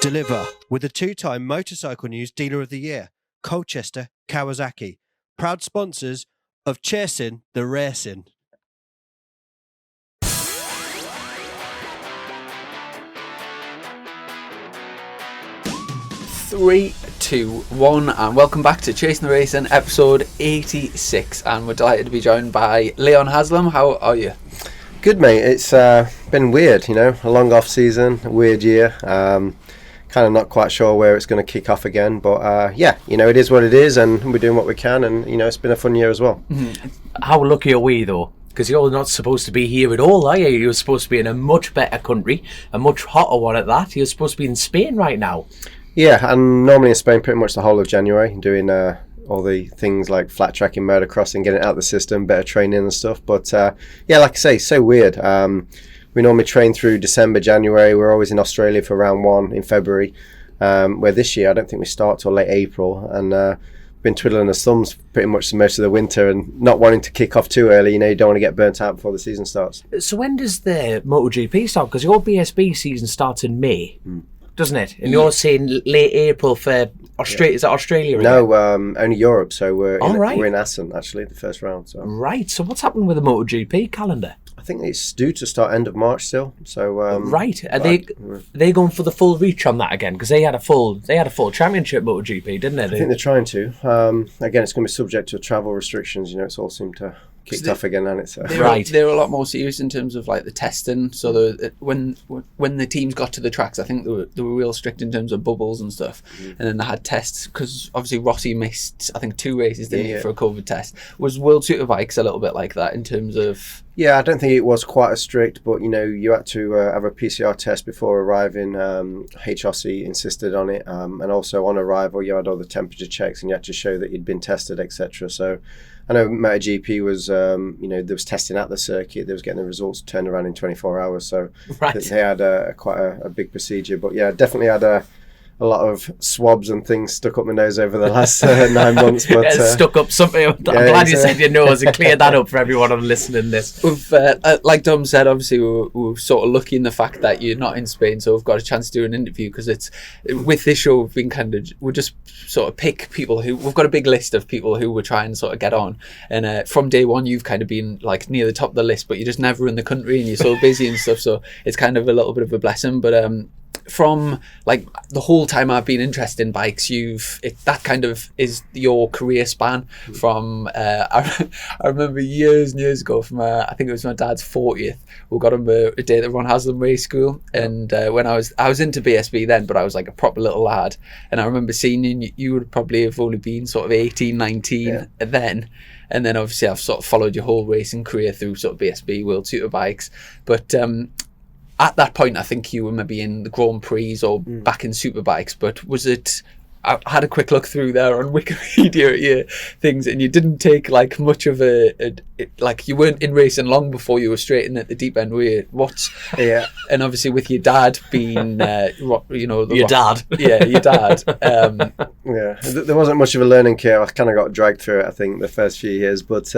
Deliver with the two-time Motorcycle News Dealer of the Year, Colchester Kawasaki, proud sponsors of Chasin the Racin. 3, 2, 1, and welcome back to Chasing the Racing, episode 86. And we're delighted to be joined by Leon Haslam. How are you? Good, mate. It's been weird, a long off season, a weird year. Kind of not quite sure where it's going to kick off again, but it is what it is, and we're doing what we can, and it's been a fun year as well. Mm-hmm. How lucky are we though? Because you're not supposed to be here at all, are you? You're supposed to be in a much better country, a much hotter one at that. You're supposed to be in Spain right now. Yeah, I'm normally in Spain pretty much the whole of January, doing all the things like flat tracking, motocross, and getting it out of the system, better training and stuff. But like I say, so weird. We normally train through December, January. We're always in Australia for round one in February. Where this year, I don't think we start till late April, and been twiddling our thumbs pretty much most of the winter and not wanting to kick off too early. You don't want to get burnt out before the season starts. So when does the MotoGP start? Because your BSB season starts in May. Doesn't it? And you're saying late April for Australia. Is that Australia? No, only Europe. So we're in Assen, actually, the first round. So. Right. So what's happening with the MotoGP calendar? I think it's due to start end of March still. So right. Are they going for the full reach on that again? Because they had a full championship MotoGP, didn't they? I think they're trying to. Again, it's going to be subject to travel restrictions. It's all seemed to kicked off again, and it's They're a lot more serious in terms of like the testing. So when the teams got to the tracks, I think they were real strict in terms of bubbles and stuff. And then they had tests because obviously Rossi missed I think 2 races didn't he, for a COVID test. Was World Superbikes a little bit like that in terms of? Yeah, I don't think it was quite as strict, but you had to have a PCR test before arriving. HRC insisted on it, and also on arrival you had all the temperature checks and you had to show that you'd been tested, etc. So I know MotoGP was, there was testing at the circuit. They was getting the results turned around in 24 hours. So they had quite a big procedure. But yeah, definitely had a lot of swabs and things stuck up my nose over the last 9 months. But stuck up something. I'm glad you said your nose and cleared that up for everyone on listening this. We've, like Dom said, obviously we're sort of lucky in the fact that you're not in Spain, so we've got a chance to do an interview because it's with this show we'll just sort of pick people who we've got a big list of people who we're trying to sort of get on, and from day one you've kind of been like near the top of the list, but you're just never in the country and you're so busy and stuff, so it's kind of a little bit of a blessing. But from like the whole time I've been interested in bikes, that kind of is your career span. From I remember years and years ago from I think it was my dad's 40th, we got him a day at the Ron Haslam race school, and when I was into BSB then, but I was like a proper little lad, and I remember seeing you would probably have only been sort of 18, 19 then. And then obviously I've sort of followed your whole racing career through sort of BSB, World Superbikes, but at that point, I think you were maybe in the Grand Prix or back in Superbikes, but was it... I had a quick look through there on Wikipedia at your things, and you didn't take like much of like you weren't in racing long before you were straight in at the deep end, were you? And obviously with your dad being, your dad. Yeah, your dad. There wasn't much of a learning curve. I kind of got dragged through it, I think, the first few years, but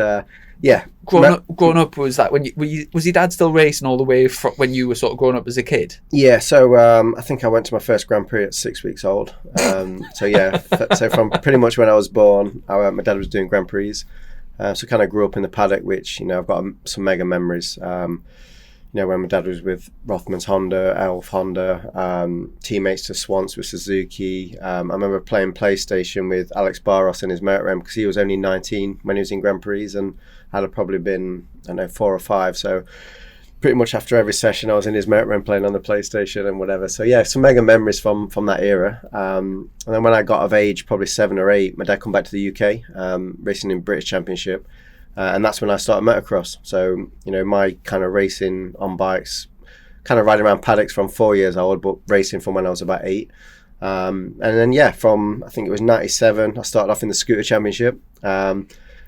Growing up, was that was your dad still racing all the way from when you were sort of growing up as a kid? Yeah, so I think I went to my first Grand Prix at 6 weeks old. So from pretty much when I was born, my dad was doing Grand Prix. So kind of grew up in the paddock, which I've got some mega memories. When my dad was with Rothman's Honda, Elf Honda, teammates to Swans with Suzuki. I remember playing PlayStation with Alex Barros in his Motorm because he was only 19 when he was in Grand Prix, and I'd have probably been, 4 or 5. So pretty much after every session I was in his Motorm playing on the PlayStation and whatever. So yeah, some mega memories from that era. And then when I got of age, probably 7 or 8, my dad come back to the UK, racing in British Championship. And that's when I started motocross. So, my kind of racing on bikes, kind of riding around paddocks from 4 years old, but racing from when I was about 8. And then, from, I think it was 97, I started off in the Scooter Championship.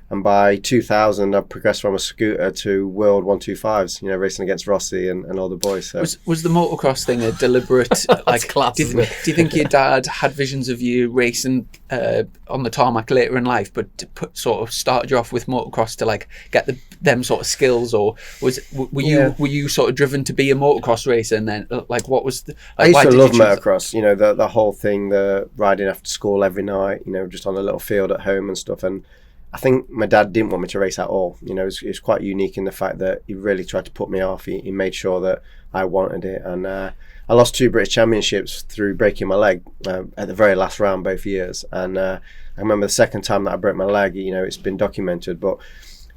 And by 2000, I progressed from a scooter to World 125s, racing against Rossi and all the boys. So. Was the motocross thing a deliberate, like, class, do you think your dad had visions of you racing on the tarmac later in life, but sort of started you off with motocross to, like, get them sort of skills, or were you sort of driven to be a motocross racer, and then, like, what was the... Like, I used to love motocross, the whole thing, the riding after school every night, just on a little field at home and stuff, and I think my dad didn't want me to race at all. It was quite unique in the fact that he really tried to put me off. He made sure that I wanted it. And I lost 2 British championships through breaking my leg at the very last round both years. And I remember the second time that I broke my leg, it's been documented. But,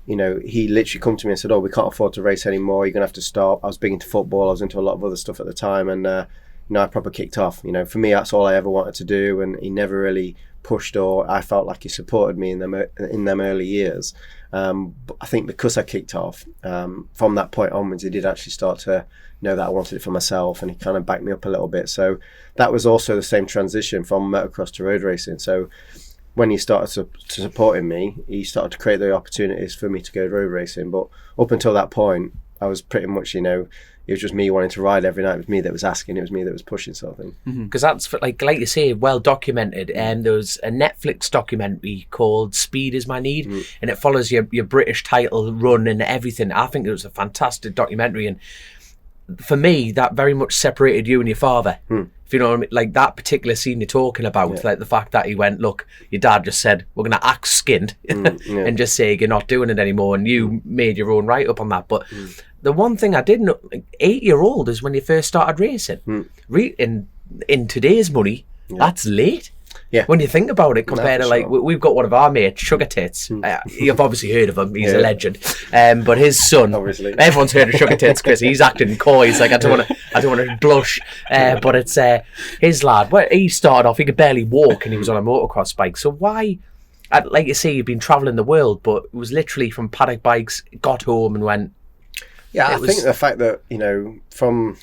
he literally come to me and said, we can't afford to race anymore. You're going to have to stop. I was big into football. I was into a lot of other stuff at the time. And, I proper kicked off. For me, that's all I ever wanted to do. And he never really pushed, or I felt like he supported me in them early years. But I think because I kicked off, from that point onwards, he did actually start to know that I wanted it for myself, and he kind of backed me up a little bit. So that was also the same transition from motocross to road racing. So when he started to supporting me, he started to create the opportunities for me to go road racing. But up until that point, I was pretty much, it was just me wanting to ride every night. It was me that was asking. It was me that was pushing, sort of thing. Because that's, like you say, well documented. And there was a Netflix documentary called Speed Is My Need, and it follows your British title run and everything. I think it was a fantastic documentary, and for me, that very much separated you and your father. If you know what I mean, like that particular scene you're talking about, like the fact that he went, look, your dad just said, we're going to act skinned and just say you're not doing it anymore, and you made your own right up on that. But the one thing I didn't know, 8-year-old is when you first started racing. In today's money, that's late. Yeah. When you think about it, compared to like, we've got one of our mates, Sugar Tits. You've obviously heard of him. He's a legend. But his son, obviously, everyone's heard of Sugar Tits, Chris. He's acting coy. He's like, I don't want to blush. But it's his lad. Well, he started off, he could barely walk, and he was on a motocross bike. So why? Like you say, you've been travelling the world, but it was literally from paddock bikes, got home and went. Yeah, I think the fact that, from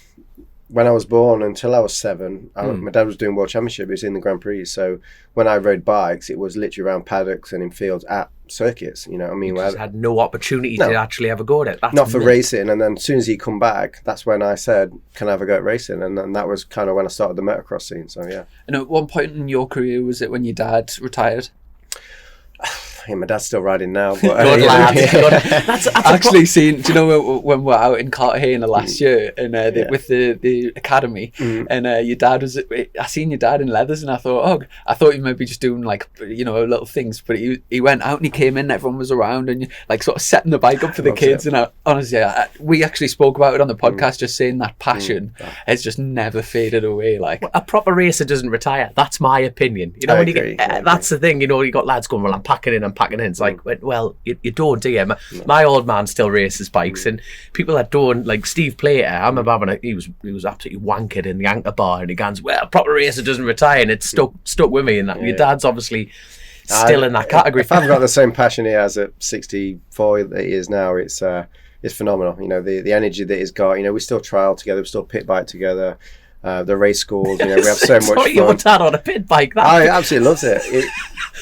when I was born until I was 7, my dad was doing World Championship. He was in the Grand Prix. So when I rode bikes, it was literally around paddocks and in fields at circuits. You know what I mean? You just had no opportunity to actually ever go at it. That's not for racing. And then as soon as he come back, that's when I said, can I have a go at racing? And then that was kind of when I started the motocross scene. So, yeah. And at one point in your career, was it when your dad retired? Yeah, my dad's still riding now. But, Good lad. That's actually seen. Do you know when we're out in Cartagena last year and with the academy, and your dad was? I seen your dad in leathers, and I thought he might be just doing like little things, but he went out and he came in. Everyone was around and like sort of setting the bike up for the kids. And honestly, we actually spoke about it on the podcast, just saying that passion has just never faded away. Like a proper racer doesn't retire. That's my opinion. I agree. That's the thing. You got lads going, well, I'm packing in. It's like, well, you don't, do you? My old man still races bikes, and people that don't, like Steve Plater, I remember having he was absolutely wankered in the anchor bar, and he goes, well, a proper racer doesn't retire, and it's stuck with me. And that your dad's obviously still in that category. If I've got the same passion he has at 64 that he is now, it's phenomenal. The energy that he's got. We still trial together, we still pit bike together. The race schools, we have so much fun. Your dad on a pit bike. I absolutely loves it.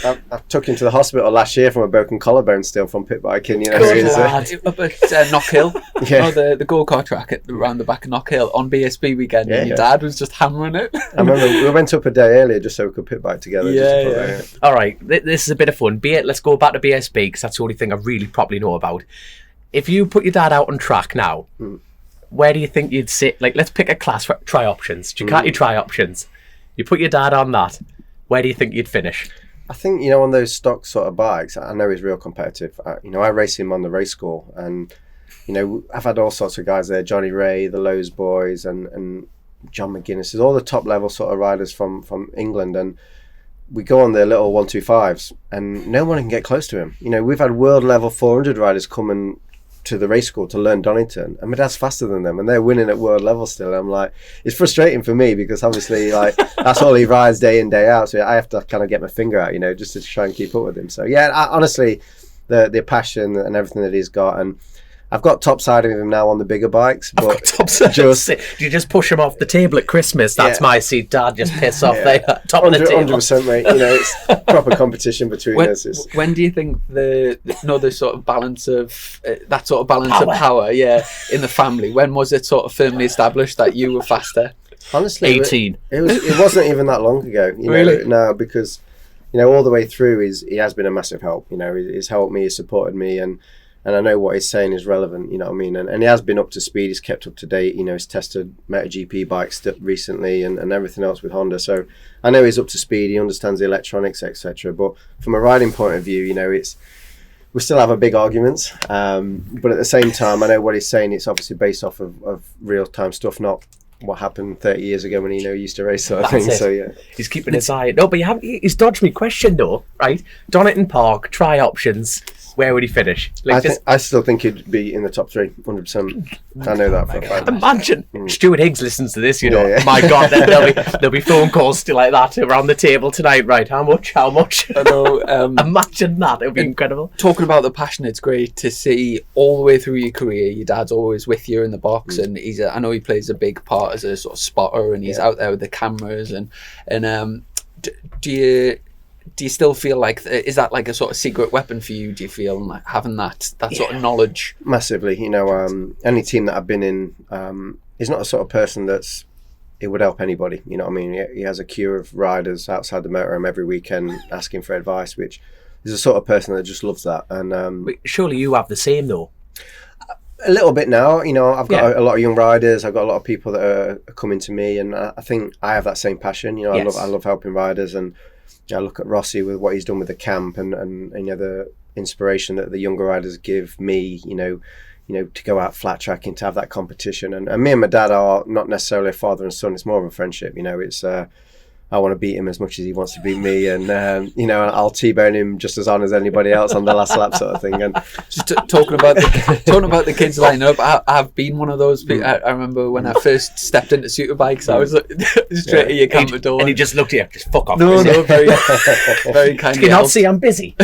I took him to the hospital last year from a broken collarbone still from pit biking. Up at Knock Hill, the go-kart track around the back of Knock Hill on BSB weekend, and your dad was just hammering it. I remember we went up a day earlier just so we could pit bike together. All right, this is a bit of fun. Let's go back to BSB because that's the only thing I really properly know about. If you put your dad out on track now, where do you think you'd sit? Like, let's pick a class for try options. Ducati try options. You put your dad on that. Where do you think you'd finish? I think, on those stock sort of bikes, I know he's real competitive. I race him on the race school, and, I've had all sorts of guys there, Johnny Ray, the Lowe's boys, and John McGuinness, all the top level sort of riders from England, and we go on their little 125s, and no one can get close to him. We've had world level 400 riders come and to the race school to learn Donington, and my dad's faster than them, and they're winning at world level still. And I'm like, it's frustrating for me because obviously like that's all he rides day in day out, so I have to kind of get my finger out, just to try and keep up with him. So yeah, honestly, the passion and everything that he's got, and I've got topside of him now on the bigger bikes, but do you just push him off the table at Christmas? That's my seat, Dad. Just piss off there, top of the table. 100%, mate. You know, it's proper competition between us. When do you think the sort of balance of that sort of balance of power, in the family? When was it sort of firmly established that you were faster? Honestly, 18. It wasn't even that long ago. You know, really? No, because you know, all the way through, he has been a massive help. You know, he's helped me, he's supported me, and I know what he's saying is relevant. You know what I mean? And he has been up to speed. He's kept up to date. You know, he's tested MotoGP bikes recently and everything else with Honda. So I know he's up to speed. He understands the electronics, etc. But from a riding point of view, you know, we still have a big arguments. But at the same time, I know what he's saying. It's obviously based off of real time stuff, not what happened 30 years ago when he used to race sort of thing. So yeah, he's keeping his eye. No, but he's dodged me question though, right? Donington Park, try options. Where would he finish? I still think he'd be in the top 3, 100%. I know that for a fact. Imagine Stuart Higgs listens to this, you know. Yeah. My God, then there'll be phone calls still like that around the table tonight. Right? How much? I know. Imagine that. It would be incredible. Talking about the passion, it's great to see all the way through your career. Your dad's always with you in the box, and I know he plays a big part as a sort of spotter, and he's out there with the cameras. And do you still feel like, is that like a sort of secret weapon for you? Do you feel like having that sort of knowledge? Massively. You know, any team that I've been in, he's not a sort of person it would help anybody. You know what I mean? He has a queue of riders outside the motorhome every weekend asking for advice, which is the sort of person that just loves that. And surely you have the same though. A little bit now. You know, I've got a lot of young riders. I've got a lot of people that are coming to me, and I think I have that same passion. You know, I love helping riders, and I look at Rossi with what he's done with the camp, and you know, the inspiration that the younger riders give me. You know, to go out flat tracking, to have that competition, and me and my dad are not necessarily a father and son. It's more of a friendship. You know, it's I want to beat him as much as he wants to beat me, and you know, I'll T-bone him just as on as anybody else on the last lap, sort of thing. And just talking about the kids lining up, I've been one of those people. I remember when I first stepped into Superbikes, I was straight at your camper door, and he just looked at you, just fuck off. No, very, very kind. Can you not see I'm busy?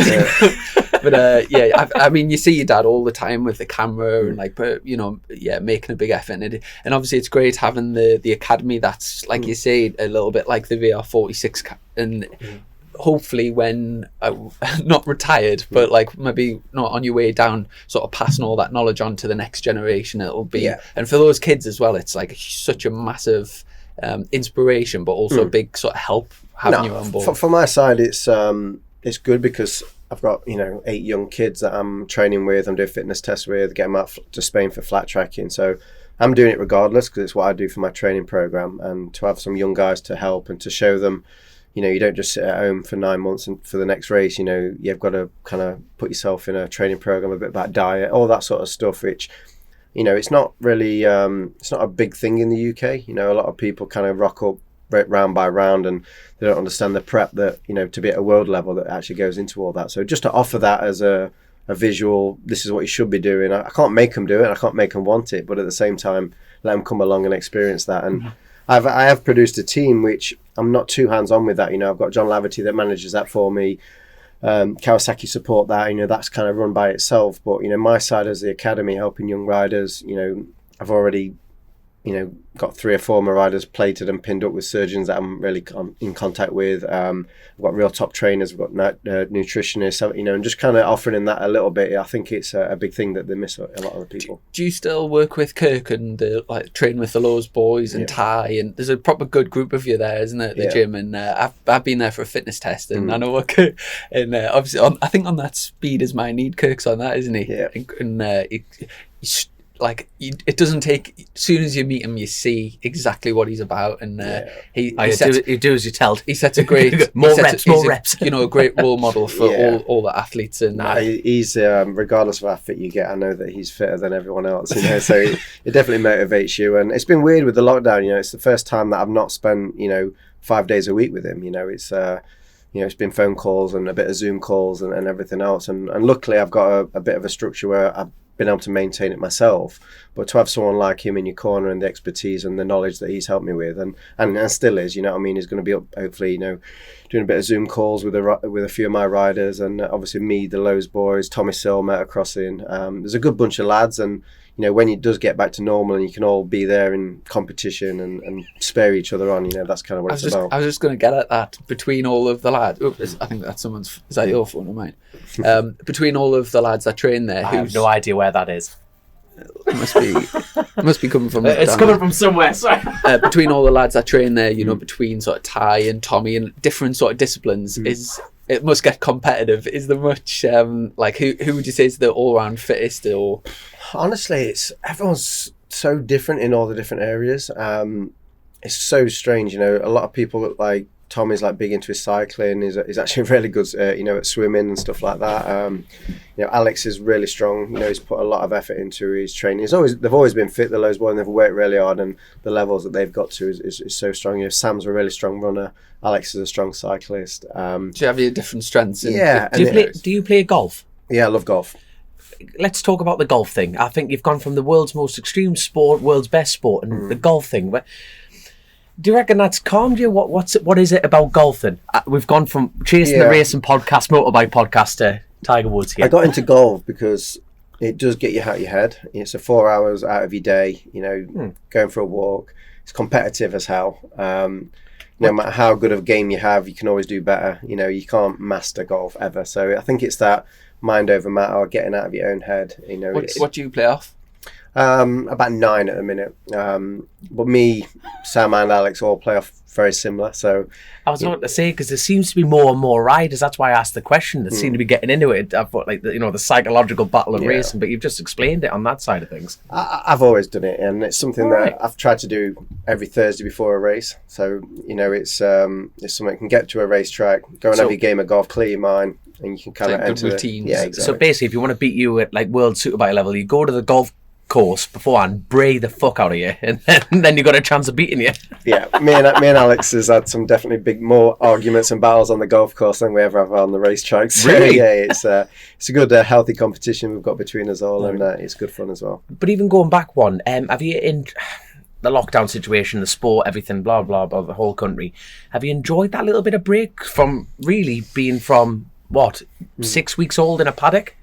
But I mean, you see your dad all the time with the camera and making a big effort, and obviously it's great having the academy that's like you say, a little bit like the VR46, and hopefully when not retired, but like maybe not on your way down, sort of passing all that knowledge on to the next generation. It'll be, and for those kids as well, it's like such a massive inspiration, but also a big sort of help having you on board. For my side, it's good because I've got 8 young kids that I'm training with. I'm doing fitness tests with, getting them out to Spain for flat tracking. So I'm doing it regardless because it's what I do for my training program. And to have some young guys to help and to show them, you don't just sit at home for 9 months and for the next race. You've got to kind of put yourself in a training program, a bit about diet, all that sort of stuff, which it's not really it's not a big thing in the UK. A lot of people kind of rock up round by round and they don't understand the prep that to be at a world level that actually goes into all that. So just to offer that as a visual, this is what you should be doing. I can't make them do it, I can't make them want it, but at the same time let them come along and experience that. And I have produced a team which I'm not too hands-on with that. I've got John Laverty that manages that for me, Kawasaki support that, that's kind of run by itself. But my side as the academy, helping young riders, I've already got 3 or 4 of my riders plated and pinned up with surgeons that I'm really in contact with. I've got real top trainers, we've got nutritionists, and just kind of offering that a little bit. I think it's a big thing that they miss a lot of the people. Do you still work with Kirk and train with the Lowe's boys and Ty? And there's a proper good group of you there, isn't it? The gym, and I've been there for a fitness test, and I know what Kirk, and obviously I think on that Speed Is My Need, Kirk's on that, isn't he? Yeah. And it doesn't take, as soon as you meet him you see exactly what he's about, and he do as you're told. He sets a great more reps a great role model for all the athletes. And he's regardless of how fit you get, I know that he's fitter than everyone else, so it definitely motivates you. And it's been weird with the lockdown, it's the first time that I've not spent 5 days a week with him. It's been phone calls and a bit of Zoom calls and everything else. And luckily I've got a bit of a structure where been able to maintain it myself. But to have someone like him in your corner and the expertise and the knowledge that he's helped me with, and still is, you know what I mean, he's going to be up, hopefully, you know, doing a bit of Zoom calls with a few of my riders, and obviously me, the Lowe's boys, Tommy Sill, Motocrossing. There's a good bunch of lads, and you know, when it does get back to normal and you can all be there in competition and spare each other on, you know, that's kind of what it's about. I was just going to get at that. Between all of the lads, I think that's someone's. Is that your phone or mine? Between all of the lads that train there, I have no idea where that is. Must be coming from. It's coming from somewhere. Sorry. Between all the lads that train there, you know, between sort of Ty and Tommy and different sort of disciplines, it must get competitive. Is there much like who would you say is the all round fittest? Or honestly, everyone's so different in all the different areas. It's so strange, you know. A lot of people like Tommy's like big into his cycling. He's actually really good, you know, at swimming and stuff like that. You know, Alex is really strong. You know, he's put a lot of effort into his training. They've always been fit. The Lowe's boys, and they've worked really hard, and the levels that they've got to is so strong. You know, Sam's a really strong runner. Alex is a strong cyclist. Do you have your different strengths? Yeah. Do you play golf? Yeah, I love golf. Let's talk about the golf thing. I think you've gone from the world's most extreme sport, world's best sport, and the golf thing. But do you reckon that's calmed you? What is it about golfing? We've gone from Chasin the Racing podcast, Motorbike podcast to Tiger Woods here. I got into golf because it does get you out of your head. It's a 4 hours out of your day, you know, going for a walk. It's competitive as hell. No matter how good of a game you have, you can always do better. You know, you can't master golf ever. So I think it's that mind over matter, getting out of your own head. You know, what do you play off? About 9 at the minute. But me, Sam and Alex all play off very similar. So I was about to say, because there seems to be more and more riders. That's why I asked the question. That seem to be getting into it. I thought, like, the psychological battle of racing. But you've just explained it on that side of things. I've always done it, and it's something that I've tried to do every Thursday before a race. So you know, it's something that can get to a racetrack, go and have your game of golf, clear your mind, and you can kind of enter routines. Yeah, exactly. So basically, if you want to beat you at like world superbike level, you go to the golf course beforehand, bray the fuck out of you, and then you got a chance of beating you. Yeah, me and Alex has had some definitely more arguments and battles on the golf course than we ever have on the racetrack. So, really? Yeah, it's a good healthy competition we've got between us all, and it's good fun as well. But even going back one, have you in the lockdown situation, the sport, everything, blah blah blah, the whole country, have you enjoyed that little bit of break from really being from 6 weeks old in a paddock?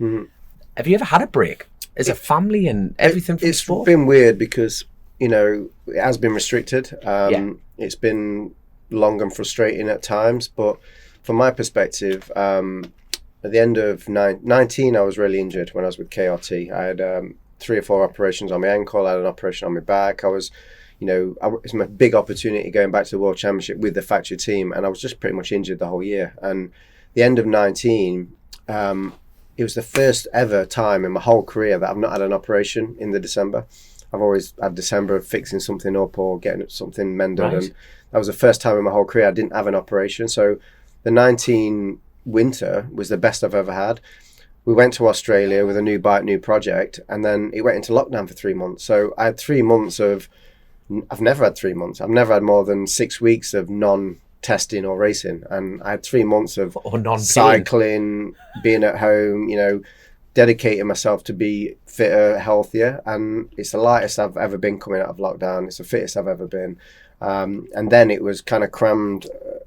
Have you ever had a break as a family and everything from sport? It's been weird because, you know, it has been restricted. It's been long and frustrating at times, but from my perspective, at the end of 19, I was really injured when I was with KRT. I had 3 or 4 operations on my ankle. I had an operation on my back. I was, you know, it was my big opportunity going back to the World Championship with the factory team, and I was just pretty much injured the whole year. And the end of 19, it was the first ever time in my whole career that I've not had an operation in the December. I've always had December of fixing something up or getting something mended. Right. And that was the first time in my whole career I didn't have an operation. So the 19 winter was the best I've ever had. We went to Australia with a new bike, new project, and then it went into lockdown for 3 months. So I had 3 months of, I've never had 3 months. I've never had more than 6 weeks of non-testing or racing, and I had 3 months of cycling, being at home, you know, dedicating myself to be fitter, healthier, and it's the lightest I've ever been coming out of lockdown. It's the fittest I've ever been, and then it was kind of crammed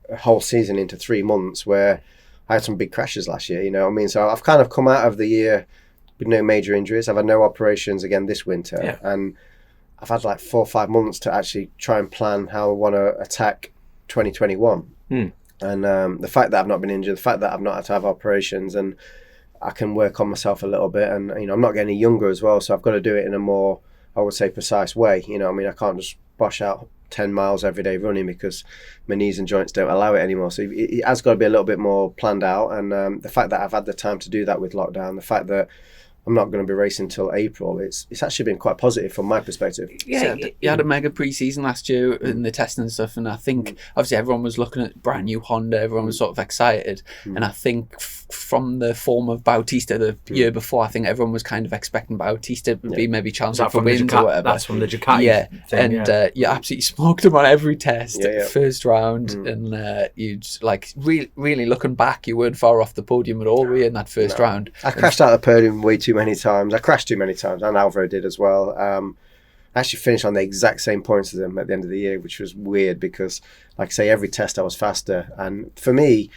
a whole season into 3 months where I had some big crashes last year, you know what I mean? So I've kind of come out of the year with no major injuries. I've had no operations again this winter, and I've had like 4 or 5 months to actually try and plan how I want to attack 2021. And the fact that I've not been injured, the fact that I've not had to have operations, and I can work on myself a little bit, and you know, I'm not getting any younger as well, so I've got to do it in a more, I would say, precise way. You know what I mean? I can't just bosh out 10 miles every day running because my knees and joints don't allow it anymore. So it has got to be a little bit more planned out, and the fact that I've had the time to do that with lockdown, the fact that I'm not going to be racing until April, it's actually been quite positive from my perspective. Yeah, you had a mega pre-season last year in the testing and stuff, and I think obviously everyone was looking at brand new Honda, everyone was sort of excited, and I think from the form of Bautista the year before. I think everyone was kind of expecting Bautista to be maybe challenging for wins or whatever. That's from the Ducati thing, you absolutely smoked him on every test, first round, and you like really looking back, you weren't far off the podium at all, were you, in that first round? I crashed out of the podium way too many times. I crashed too many times, and Alvaro did as well. I actually finished on the exact same points as him at the end of the year, which was weird because, like I say, every test I was faster. And for me,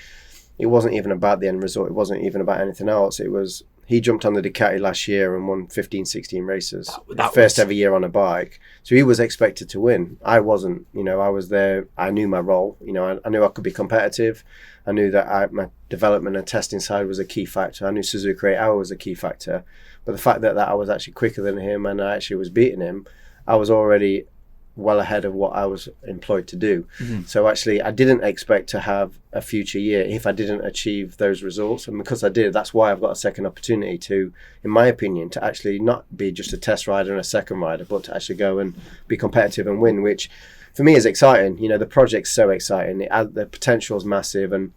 it wasn't even about the end result. It wasn't even about anything else. It was, he jumped on the Ducati last year and won 15, 16 races. First ever year on a bike. So he was expected to win. I wasn't. I was there. I knew my role. I knew I could be competitive. I knew that my development and testing side was a key factor. I knew Suzuku 8 Hour was a key factor. But the fact that I was actually quicker than him and I actually was beating him, I was already well ahead of what I was employed to do. So actually I didn't expect to have a future year if I didn't achieve those results, and because I did, that's why I've got a second opportunity to, in my opinion, to actually not be just a test rider and a second rider, but to actually go and be competitive and win, which for me is exciting. The project's so exciting. The potential is massive, and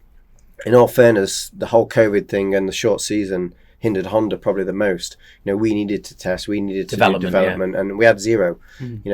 in all fairness, the whole COVID thing and the short season hindered Honda probably the most. We needed to test, we needed to do development, and we had zero.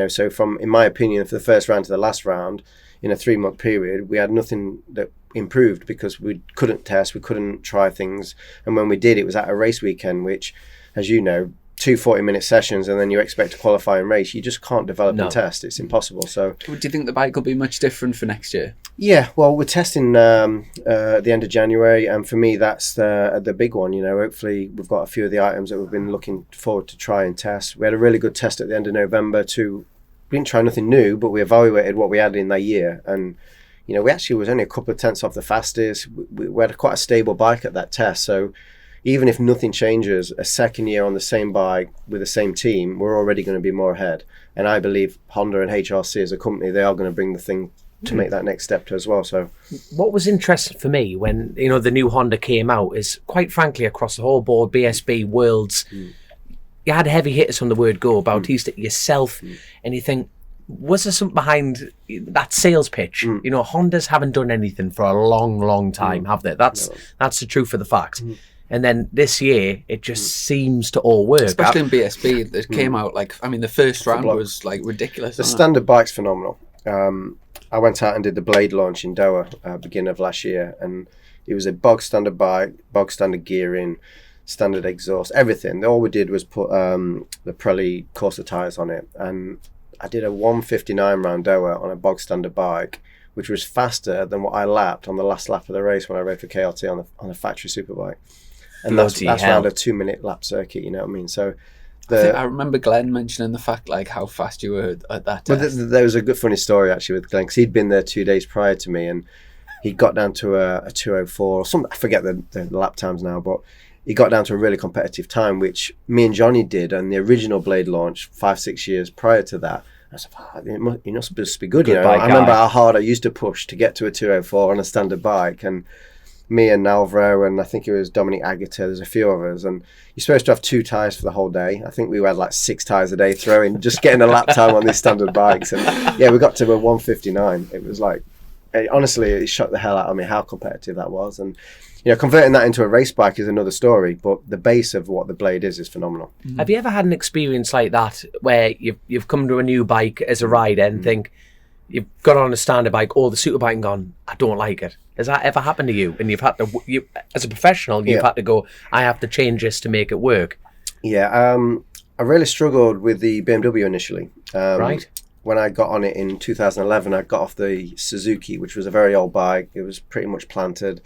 So from, in my opinion, for the first round to the last round, in a 3-month period, we had nothing that improved because we couldn't test, we couldn't try things, and when we did, it was at a race weekend, which, as you know, 2 40-minute sessions and then you expect to qualify and race, you just can't develop and test. It's impossible. So do you think the bike will be much different for next year? Yeah, well, we're testing at the end of January, and for me that's the big one. Hopefully we've got a few of the items that we've been looking forward to try and test. We had a really good test at the end of November we didn't try nothing new, but we evaluated what we had in that year, and we actually was only a couple of tenths off the fastest. We had quite a stable bike at that test, so even if nothing changes, a second year on the same bike with the same team, we're already going to be more ahead. And I believe Honda and HRC as a company, they are going to bring the thing to make that next step as well. So what was interesting for me when the new Honda came out is, quite frankly, across the whole board, BSB, Worlds, you had heavy hitters from the word go, Bautista, yourself, and you think, was there something behind that sales pitch? Hondas haven't done anything for a long time, have they? That's the truth of the fact. And then this year, it just seems to all work. Especially in BSB, it came out the first round was ridiculous. The standard bike's phenomenal. I went out and did the blade launch in Doha beginning of last year, and it was a bog standard bike, bog standard gearing, standard exhaust, everything. All we did was put the Pirelli Corsa tyres on it, and I did a 159 round Doha on a bog standard bike, which was faster than what I lapped on the last lap of the race when I rode for KLT on a factory superbike. And that's around a 2-minute lap circuit, you know what I mean? So I remember Glenn mentioning the fact how fast you were at that test. Well, there was a good funny story actually with Glenn, because he'd been there 2 days prior to me, and he got down to a 2:04 or something. I forget the lap times now, but he got down to a really competitive time, which me and Johnny did on the original blade launch 5-6 years prior to that. I was like, it must be good, I remember how hard I used to push to get to a 2:04 on a standard bike, and me and Alvaro and I think it was Dominic Agata, there's a few of us, and you're supposed to have 2 tyres for the whole day. I think we had 6 tyres a day throwing, just getting a lap time on these standard bikes, and we got to a 159. It was honestly, it shocked the hell out of me how competitive that was, and converting that into a race bike is another story, but the base of what the blade is phenomenal. Have you ever had an experience like that where you've come to a new bike as a rider and think you've got on a standard bike or the superbike and gone, I don't like it? Has that ever happened to you? And you've had to, as a professional, you've had to go, I have to change this to make it work. Yeah, I really struggled with the BMW initially. Right. When I got on it in 2011, I got off the Suzuki, which was a very old bike. It was pretty much planted.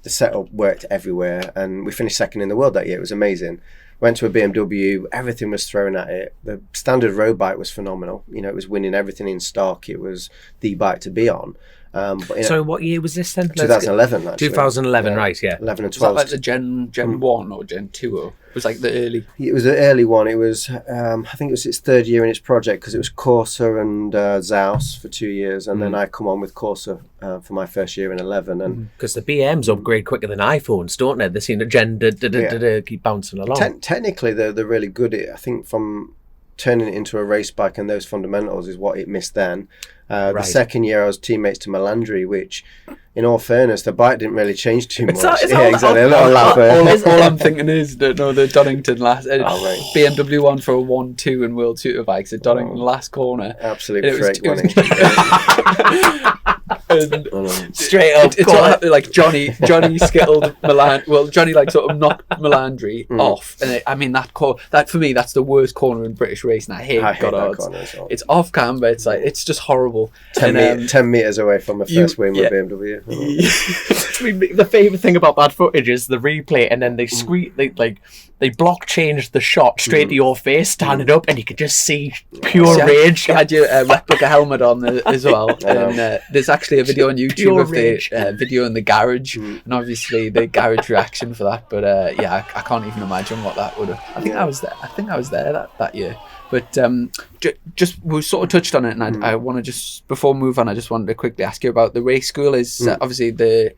The setup worked everywhere, and we finished second in the world that year. It was amazing. Went to a BMW, everything was thrown at it. The standard road bike was phenomenal. It was winning everything in stock. It was the bike to be on. So what year was this then? 2011, actually. 2011, right, yeah. 11 and Was 12. that the Gen 1 or Gen 2? Or it was the early... It was the early one. It was, I think it was its 3rd year in its project, because it was Corsa and Zaus for 2 years, and then I come on with Corsa for my first year in 11. Because the BMs upgrade quicker than iPhones, don't they? They seem to keep bouncing along. Technically, they're really good. I think from turning it into a race bike and those fundamentals is what it missed then. The Right. second year I was teammates to Melandri, which, in all fairness, the bike didn't really change too much. It's Yeah, all- exactly. A little lap. All I'm thinking is the Donington last right. BMW one for a 1-2 in World Superbikes at Donington last corner. Absolute It was- freak, it was- wasn't it? And Straight up. it's all like Johnny skittled Milan. Well, Johnny like sort of knocked Melandri off, and that for me that's the worst corner in British racing. I hate I hate that Goddard's. corner as well. It's off camber. It's like it's just horrible. 10 metres away from my first win with yeah. BMW. The favourite thing about that footage is the replay, and then they they block changed the shot straight to your face, standing up, and you could just see pure rage. You had your replica helmet on as well, and there's actually a video on YouTube Pure of rage. the video in the garage, and obviously the garage reaction for that. But I can't even imagine what that would have. I think I was there that year. But just we sort of touched on it, and I want to just before we move on, I just wanted to quickly ask you about the race school. Is obviously there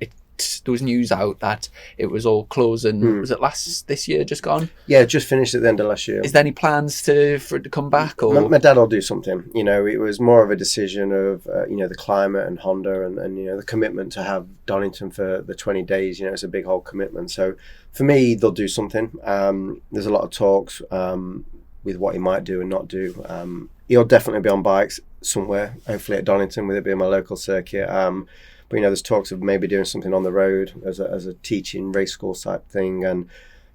was news out that it was all closing. Was it this year just gone? Yeah, just finished at the end of last year. Is there any plans for it to come back? Or My dad will do something. It was more of a decision of the climate and Honda and the commitment to have Donington for the 20 days. It's a big whole commitment. So for me, they'll do something. There's a lot of talks with what he might do and not do. He'll definitely be on bikes somewhere, hopefully at Donington, with it being my local circuit. But there's talks of maybe doing something on the road as a teaching race school type thing, and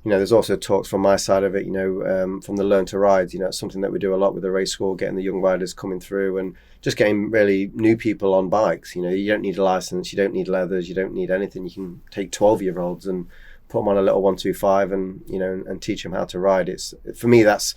there's also talks from my side of it. From the Learn to Rides. It's something that we do a lot with the race school, getting the young riders coming through and just getting really new people on bikes. You don't need a license, you don't need leathers, you don't need anything. You can take 12-year-olds and put them on a little 125 and and teach them how to ride. For me, that's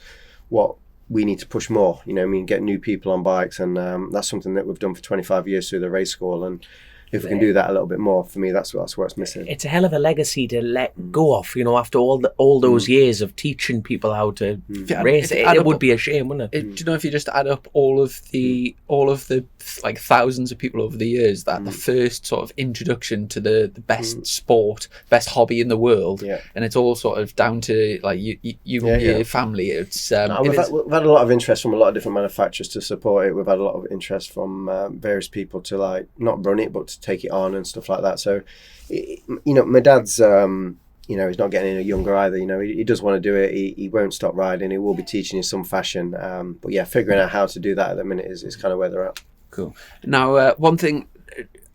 what we need to push more. Get new people on bikes, and that's something that we've done for 25 years through the race school. And if we can do that a little bit more, for me, that's where it's missing. It's a hell of a legacy to let go of, after all those years of teaching people how to race. It would be a shame, wouldn't it? Do you know, if you just add up all of the like thousands of people over the years, that the first sort of introduction to the best sport, best hobby in the world, and it's all sort of down to like you and your family. It's we've had a lot of interest from a lot of different manufacturers to support it. We've had a lot of interest from various people to like not run it but to take it on and stuff like that. So my dad's he's not getting any younger either. He does want to do it. He won't stop riding. He will be teaching in some fashion, but yeah, figuring out how to do that at the minute is kind of where they're at. Cool. Now one thing,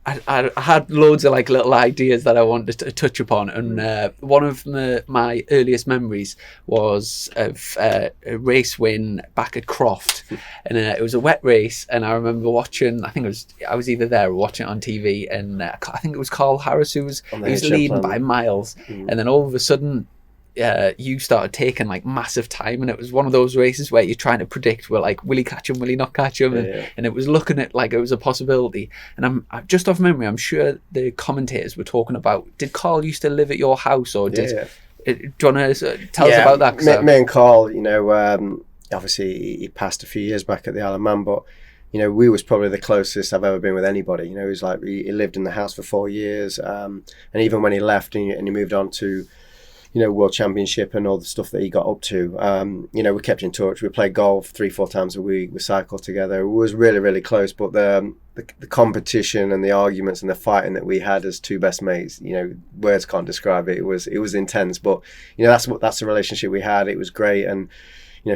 I had loads of like little ideas that I wanted to touch upon, and one of my earliest memories was of a race win back at Croft, and it was a wet race, and I remember watching. I was either there or watching it on TV, and I think it was Karl Harris who was leading by miles, and then all of a sudden you started taking like massive time, and it was one of those races where you're trying to predict, will he catch him, will he not catch him, and it was looking at like it was a possibility. And I'm just off memory, I'm sure the commentators were talking about, did Karl used to live at your house, or do you want to tell us about that? Me and Karl, obviously he passed a few years back at the Isle of Man, but we was probably the closest I've ever been with anybody. He was like, he lived in the house for 4 years, and even when he left and he moved on to World Championship and all the stuff that he got up to, we kept in touch. We played golf 3-4 times a week. We cycled together. It was really, really close. But the competition and the arguments and the fighting that we had as two best mates, words can't describe it. It was intense. But that's the relationship we had. It was great, and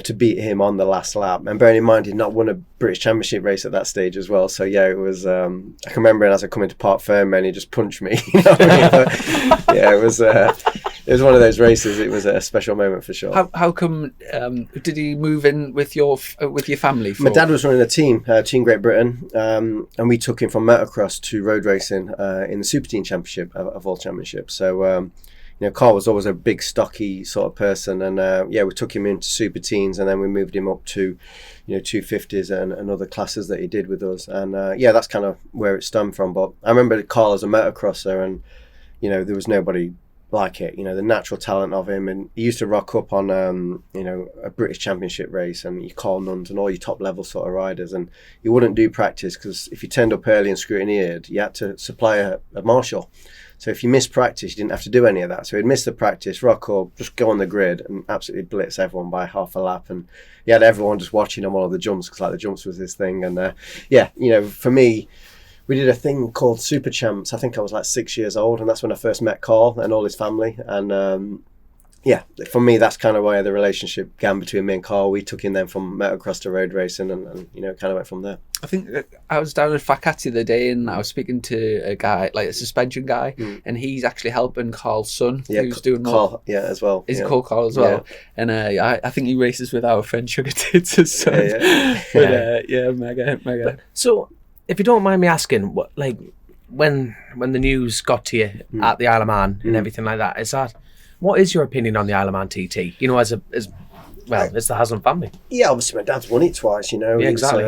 to beat him on the last lap, and bearing in mind he'd not won a British Championship race at that stage as well. So yeah, it was. I can remember as I come into Park Ferme, he just punched me. Yeah, it was. It was one of those races. It was a special moment for sure. How come did he move in with your family? My dad was running a team, Team Great Britain, and we took him from motocross to road racing in the Super Team Championship of all championships. So Karl was always a big, stocky sort of person, and we took him into Super Teens, and then we moved him up to 250s and other classes that he did with us, and that's kind of where it stemmed from. But I remember Karl as a motocrosser, and there was nobody like it, the natural talent of him, and he used to rock up on a British Championship race, and you call nuns and all your top level sort of riders, and you wouldn't do practice because if you turned up early and scrutineered, you had to supply a marshal. So if you missed practice, you didn't have to do any of that. So he'd miss the practice, rock up, just go on the grid and absolutely blitz everyone by half a lap. And he had everyone just watching him on all the jumps, because like the jumps was his thing. And for me, we did a thing called Super Champs. I think I was like 6 years old, and that's when I first met Karl and all his family. And for me, that's kind of where the relationship began between me and Karl. We took him then from motocross to road racing, and kind of went from there. I think I was down at Facati the other day, and I was speaking to a guy, like a suspension guy, and he's actually helping Carl's son, who's doing Karl, as well. Is it called Karl as well? Yeah. And I think he races with our friend Sugar Tits' son. Mega. So, if you don't mind me asking, what, like, when the news got to you at the Isle of Man and everything like that, what is your opinion on the Isle of Man TT? It's the Haslam family. Yeah, obviously my dad's won it twice, Yeah, exactly,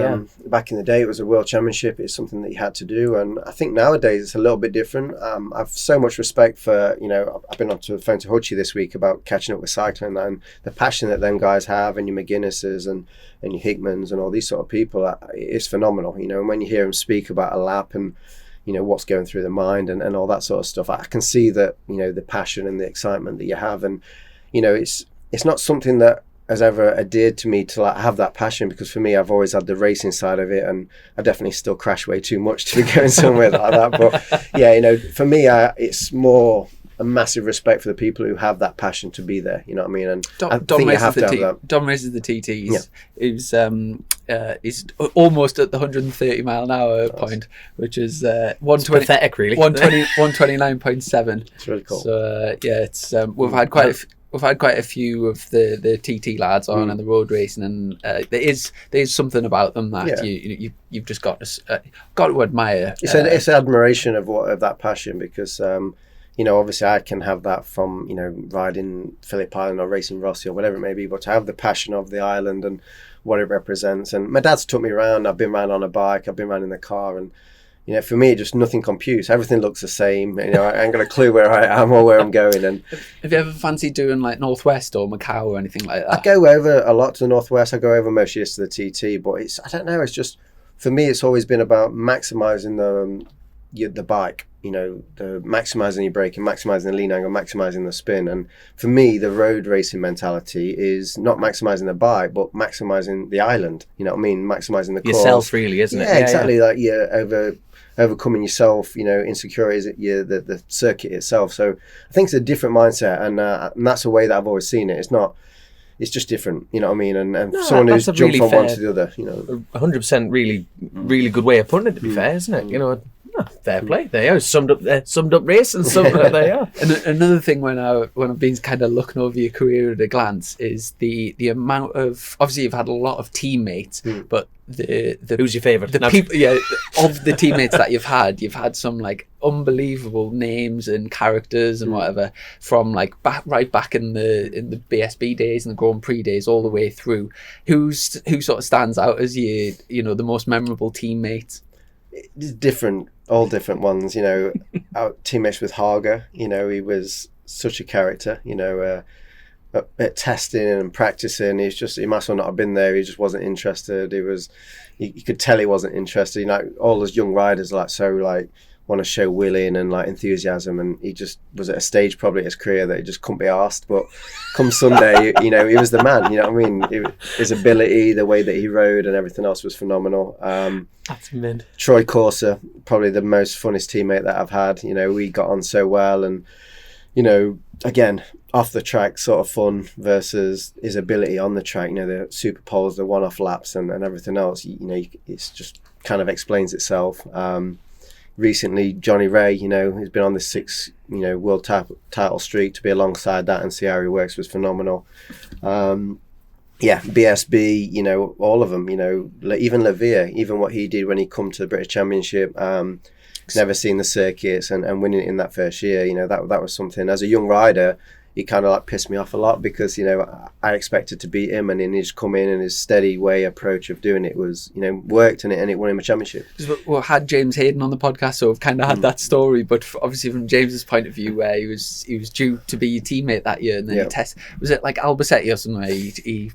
Back in the day, it was a world championship. It's something that you had to do. And I think nowadays it's a little bit different. I've so much respect for, I've been on the phone to Hutchie this week about catching up with cycling, and the passion that them guys have, and your McGuinnesses and your Hickmans and all these sort of people. It's phenomenal, And when you hear them speak about a lap and, what's going through the mind and all that sort of stuff, I can see that, the passion and the excitement that you have. And, it's not something that has ever adhered to me to like have that passion, because for me, I've always had the racing side of it, and I definitely still crash way too much to be going somewhere like that. But for me, it's more a massive respect for the people who have that passion to be there. You know what I mean? And I think you have to have that. Dom races the TTs. Yeah. He's almost at the 130 mile an hour point, which is 120. Pathetic, really. 129.7. It's really cool. So it's we've had quite a few of the TT lads on and the road racing, and there is something about them that you've just got to admire. It's admiration of that passion, because obviously I can have that from riding Phillip Island or racing Rossi or whatever it may be, but to have the passion of the island and what it represents. And my dad's took me around. I've been around on a bike. I've been around in the car, and for me, just nothing computes. Everything looks the same. I ain't got a clue where I am or where I'm going. And have you ever fancied doing like Northwest or Macau or anything like that? I go over a lot to the Northwest. I go over most years to the TT, but I don't know. It's just, for me, it's always been about maximising the bike. The maximising your braking, maximising the lean angle, maximising the spin. And for me, the road racing mentality is not maximising the bike, but maximising the island. You know what I mean? Maximising the course. Yourself, really, isn't it? Yeah, exactly. Like overcoming yourself, insecurities at the circuit itself. So I think it's a different mindset, and that's the way that I've always seen it. It's just different, you know what I mean? And someone who's jumped really from one to the other, 100% really good way of putting it, to be fair, isn't it? Fair play. They are summed up race, and they are. And another thing, when I've been kind of looking over your career at a glance, is the amount of, obviously you've had a lot of teammates, but the who's your favourite? The people, of the teammates that you've had some like unbelievable names and characters and whatever, from like right back in the BSB days and the Grand Prix days all the way through. Who sort of stands out as the most memorable teammates? Different, all different ones. Our teammates with Haga, he was such a character. At testing and practicing, he must have not have been there. He just wasn't interested. You could tell he wasn't interested. All those young riders want to show willing and like enthusiasm, and he just was at a stage probably in his career that he just couldn't be asked. But come Sunday, he was the man. You know what I mean? His ability, the way that he rode, and everything else was phenomenal. That's mint. Troy Corser, probably the most funnest teammate that I've had. We got on so well, and again, off the track sort of fun versus his ability on the track. The super poles, the one-off laps, and everything else. It's just kind of explains itself. Recently, Johnny Ray, he's been on the 6, world title streak. To be alongside that and see how he works was phenomenal. BSB, all of them, even Lavia, even what he did when he come to the British Championship, never seen the circuits and winning it in that first year, that was something. As a young rider, he kind of like pissed me off a lot, because I expected to beat him, and then he's come in and his steady approach of doing it was worked, and it won him a championship. We had James Hayden on the podcast, so I've kind of had that story, but obviously from James's point of view, where he was due to be your teammate that year, and then was it like Albacete or something where he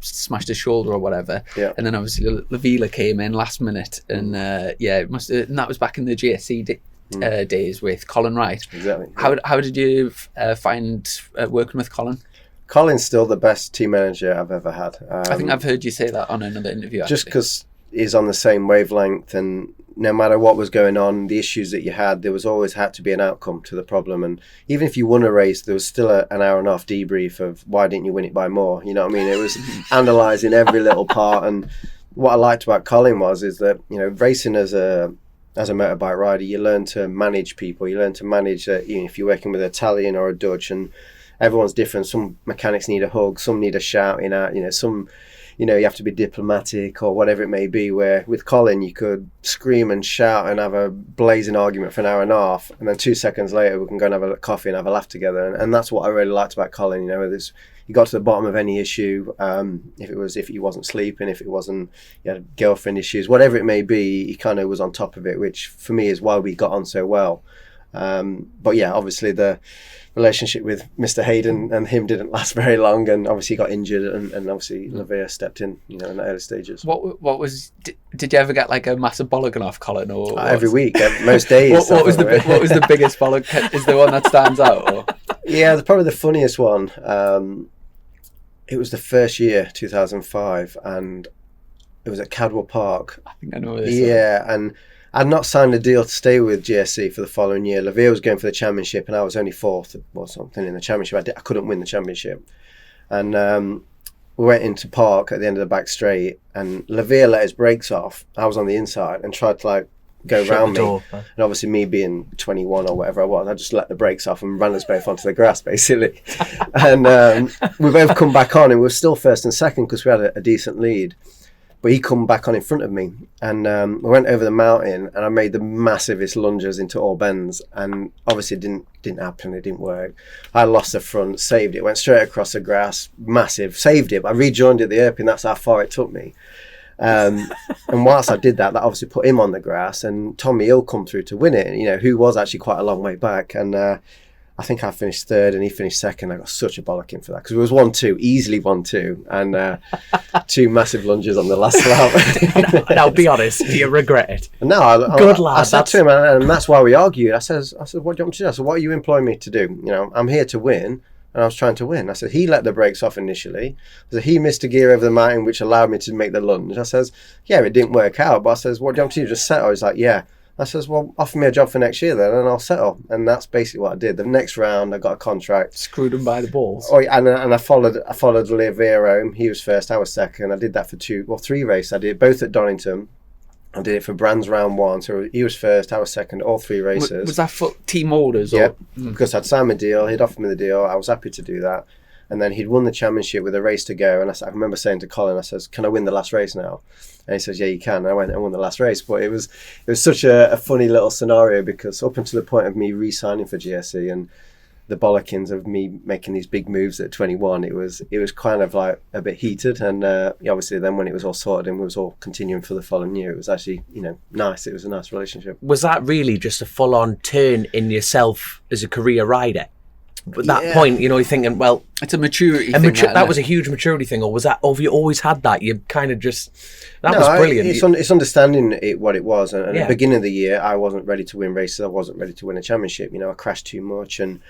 smashed his shoulder or whatever, and then obviously Lavila came in last minute, and and that was back in the GSC days with Colin Wright. Exactly. How did you find working with Colin? Colin's still the best team manager I've ever had. I think I've heard you say that on another interview. Just because he's on the same wavelength, and no matter what was going on, the issues that you had, there was always had to be an outcome to the problem. And even if you won a race, there was still an hour and a half debrief of why didn't you win it by more? You know what I mean? It was analysing every little part. And what I liked about Colin is that, you know, racing as a motorbike rider, you learn to manage people. You learn to manage, if you're working with an Italian or a Dutch, and everyone's different. Some mechanics need a hug, some need a shouting at, some, you have to be diplomatic or whatever it may be, where with Colin you could scream and shout and have a blazing argument for an hour and a half, and then 2 seconds later we can go and have a coffee and have a laugh together. And that's what I really liked about Colin. He got to the bottom of any issue. If he wasn't sleeping, if it wasn't, he had girlfriend issues, whatever it may be, he kind of was on top of it, which for me is why we got on so well. But yeah, obviously the relationship with Mr. Hayden and him didn't last very long, and obviously he got injured, and obviously Lavia stepped in, in the early stages. Did you ever get like a massive bollocking off Colin, or every week, most days? what was the biggest bollock? Is there one that stands out? Or? Yeah, probably the funniest one. It was the first year, 2005, and it was at Cadwell Park. I think I know this. Yeah, and I'd not signed a deal to stay with GSC for the following year. Lavia was going for the championship, and I was only fourth or something in the championship. I couldn't win the championship. And we went into park at the end of the back straight, and Lavia let his brakes off. I was on the inside and tried to go round me. And obviously me being 21 or whatever I was, I just let the brakes off and ran us both onto the grass, basically. And we both come back on, and we were still first and second because we had a decent lead. But he come back on in front of me, and we went over the mountain, and I made the massivest lunges into all bends, and obviously it didn't happen. It didn't work. I lost the front, saved it, went straight across the grass, massive, saved it. But I rejoined at the hairpin. That's how far it took me. And whilst I did that obviously put him on the grass, and Tommy Hill come through to win it. Who was actually quite a long way back, and I think I finished third and he finished second. I got such a bollocking for that because it was 1-2, easily 1-2, and 2 massive lunges on the last lap. Now, be honest, do you regret it? No, Good lad. I said to him, and that's why we argued. I said, what do you want me to do? I said, what are you employing me to do? I'm here to win, and I was trying to win. I said, he let the brakes off initially. I said, he missed a gear over the mountain, which allowed me to make the lunge. I says, yeah, it didn't work out. But I says, what do you want me to do? Just settle? He's like, yeah. I says, well, offer me a job for next year then, and I'll settle. And that's basically what I did. The next round, I got a contract. Screwed him by the balls. Oh, and I followed Lavia home. He was first, I was second. I did that for 3 races. I did it both at Donington. I did it for Brands round 1. So he was first, I was second, all 3 races. Was that for team orders? Yeah, because I'd signed my deal. He'd offered me the deal. I was happy to do that. And then he'd won the championship with a race to go. And I remember saying to Colin, I says, can I win the last race now? And he says, yeah, you can. And I went and won the last race. But it was such a funny little scenario, because up until the point of me re-signing for GSE and the bollockings of me making these big moves at 21, it was kind of like a bit heated. And obviously then when it was all sorted and we was all continuing for the following year, it was actually, nice. It was a nice relationship. Was that really just a full-on turn in yourself as a career rider? At that point, you're thinking, well, it's a maturity thing. That was a huge maturity thing, or was that? Or have you always had that? You kind of just was brilliant. It's understanding what it was, and at the beginning of the year, I wasn't ready to win races. I wasn't ready to win a championship. I crashed too much, and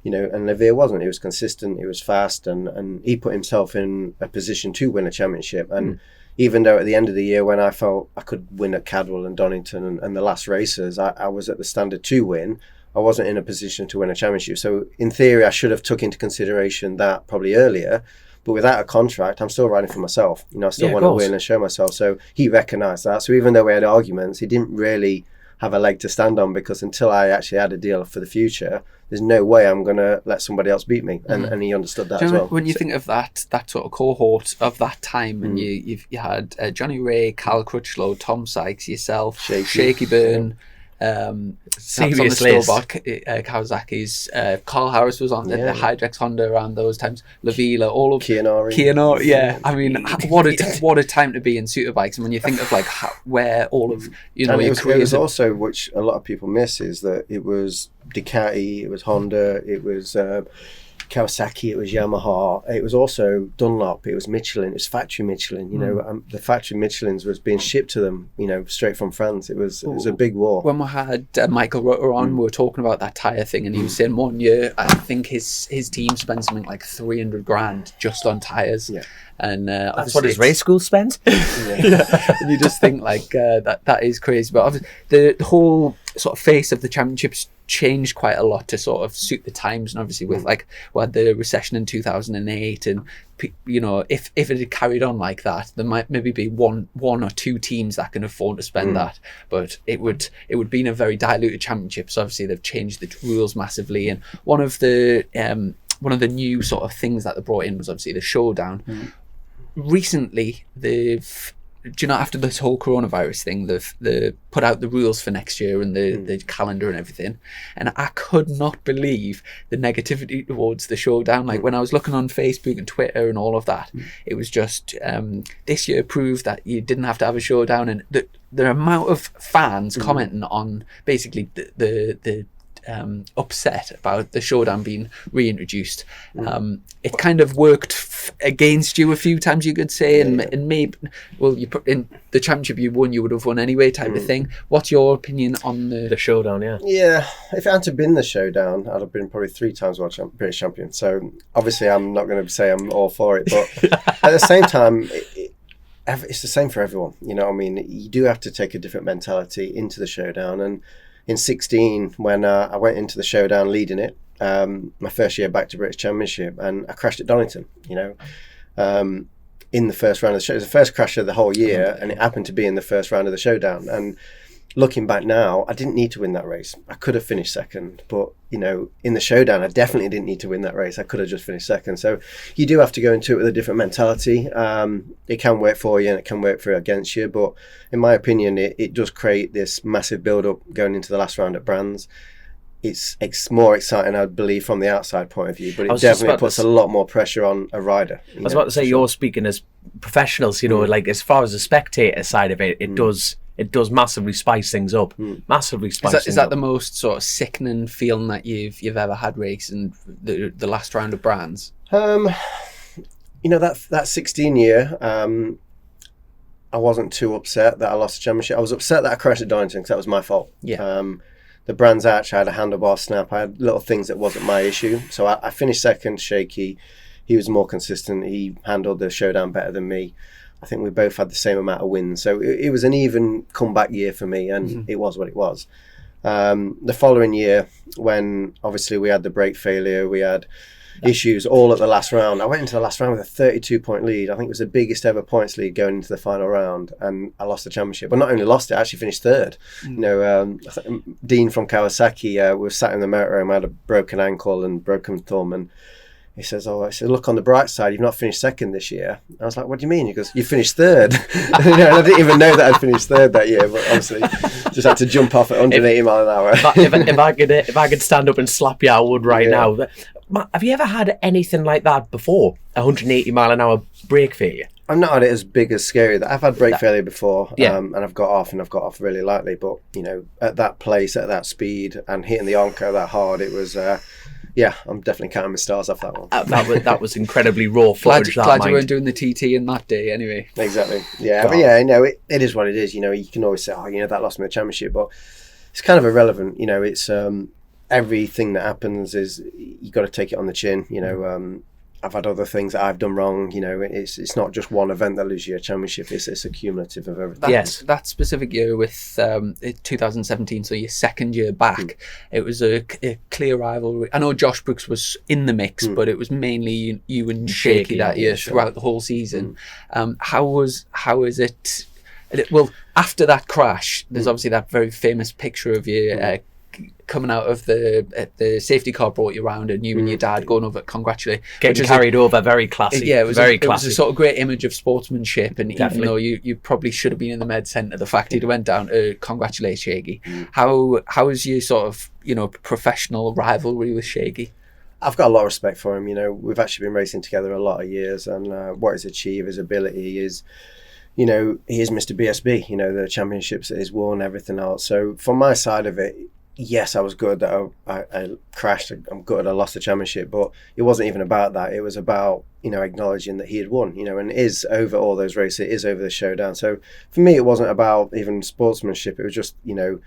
and Lavia wasn't. He was consistent. He was fast, and he put himself in a position to win a championship. And even though at the end of the year, when I felt I could win at Cadwell and Donington and the last races, I was at the standard to win. I wasn't in a position to win a championship. So in theory, I should have took into consideration that probably earlier. But without a contract, I'm still riding for myself. I still want to win and show myself. So he recognised that. So even though we had arguments, he didn't really have a leg to stand on, because until I actually had a deal for the future, there's no way I'm going to let somebody else beat me. And he understood that as well. When you think of that sort of cohort of that time, and you had Johnny Ray, Cal Crutchlow, Tom Sykes, yourself, Shaky Byrne, serious list. Kawasaki's Karl Harris was on the Hydrex Honda around those times. Lavila, all of Kianori. Yeah, I mean, what a time to be in Superbikes. And when you think of where all of and your career it was also, which a lot of people miss, is that it was Ducati, it was Honda, it was Kawasaki, it was Yamaha, it was also Dunlop, it was Michelin, it was factory Michelin. The factory Michelins was being shipped to them, straight from France. It was a big war. When we had Michael Rutter on, we were talking about that tyre thing, and he was saying 1 year, I think his team spent something like 300 grand just on tyres. Yeah. And that's what his race school spends. Yeah. And you just think like that is crazy. But obviously the whole sort of face of the championships changed quite a lot to sort of suit the times. And obviously with like we had the recession in 2008, and if it had carried on like that, there might maybe be one or two teams that can afford to spend that. But it would be in a very diluted championship. So obviously they've changed the rules massively. And one of the new sort of things that they brought in was obviously the Showdown. Recently, after this whole coronavirus thing, they've put out the rules for next year and the calendar and everything. And I could not believe the negativity towards the Showdown. Like when I was looking on Facebook and Twitter and all of that, it was just this year proved that you didn't have to have a Showdown. And the amount of fans commenting on basically the upset about the Showdown being reintroduced. It kind of worked against you a few times, you could say, and maybe, well, you put in the championship you won, you would have won anyway, type of thing. What's your opinion on the Showdown? Yeah, if it hadn't been the Showdown, I'd have been probably 3 times world British champion. So obviously, I'm not going to say I'm all for it, but at the same time, it's the same for everyone. You know what I mean? You do have to take a different mentality into the Showdown. And in 2016, when I went into the Showdown leading it, my first year back to British Championship, and I crashed at Donington, in the first round of the show. It was the first crash of the whole year, and it happened to be in the first round of the Showdown. And looking back now, I didn't need to win that race. I could have finished second, but in the Showdown, I definitely didn't need to win that race. I could have just finished second. So you do have to go into it with a different mentality. It can work for you and it can work for against you, but in my opinion, it does create this massive build-up going into the last round at Brands. It's more exciting, I believe, from the outside point of view, but it definitely puts a lot more pressure on a rider. I was about to say, you're speaking as professionals, like as far as the spectator side of it, it does massively spice things up. Massively spice things up. Is that the most sort of sickening feeling that you've ever had racing, the last round of Brands? That 16 year, I wasn't too upset that I lost the championship. I was upset that I crashed at Donington because that was my fault. Yeah. The Brands Arch, I had a handlebar snap. I had little things that wasn't my issue. So I finished second, shaky. He was more consistent. He handled the Showdown better than me. I think we both had the same amount of wins. So it was an even comeback year for me, and it was what it was. The following year, when obviously we had the brake failure, we had issues all at the last round. I went into the last round with a 32-point lead. I think it was the biggest ever points lead going into the final round, and I lost the championship. But not only lost it, I actually finished third. Dean from Kawasaki, we were sat in the motorhome. I had a broken ankle and broken thumb, and he says, I said, look on the bright side, you've not finished second this year. I was like, what do you mean? He goes, you finished third. And I didn't even know that I'd finished third that year, but obviously just had to jump off at 180 mile an hour. If I could stand up and slap you, I would now. Have you ever had anything like that before? 180 mile an hour brake failure? I've not had it as big as scary. I've had brake failure before, and I've got off really lightly. But at that place, at that speed, and hitting the Onco that hard, it was. I'm definitely counting my stars off that one. That was incredibly raw footage. Glad you weren't doing the TT in that day, anyway. Exactly. Yeah, but it is what it is. You can always say, that lost me the championship, but it's kind of irrelevant. It's everything that happens is you got to take it on the chin. I've had other things that I've done wrong. It's not just one event that loses you a championship. It's a cumulative of everything. That specific year with 2017, so your second year back, it was a clear rivalry. I know Josh Brooks was in the mix, but it was mainly you and Shaky that year throughout the whole season. How is it? Well, after that crash, there's obviously that very famous picture of you coming out of the safety car brought you around, and you and your dad going over congratulating, getting carried over, very classy. Yeah, it was very It classy. was a sort of great image of sportsmanship, and Definitely. even though you probably should have been in the med centre, the fact he went down to congratulate Shaky. How is your sort of professional rivalry with Shaky? I've got a lot of respect for him. We've actually been racing together a lot of years, and what he's achieved, his ability is. He is Mr. BSB, the championships that he's won, everything else. So from my side of it, yes, I was good that I crashed. I'm good I lost the championship, but it wasn't even about that. It was about, you know, acknowledging that he had won, you know, and it is over all those races. It is over the Showdown. So for me, it wasn't about even sportsmanship. It was just, you know,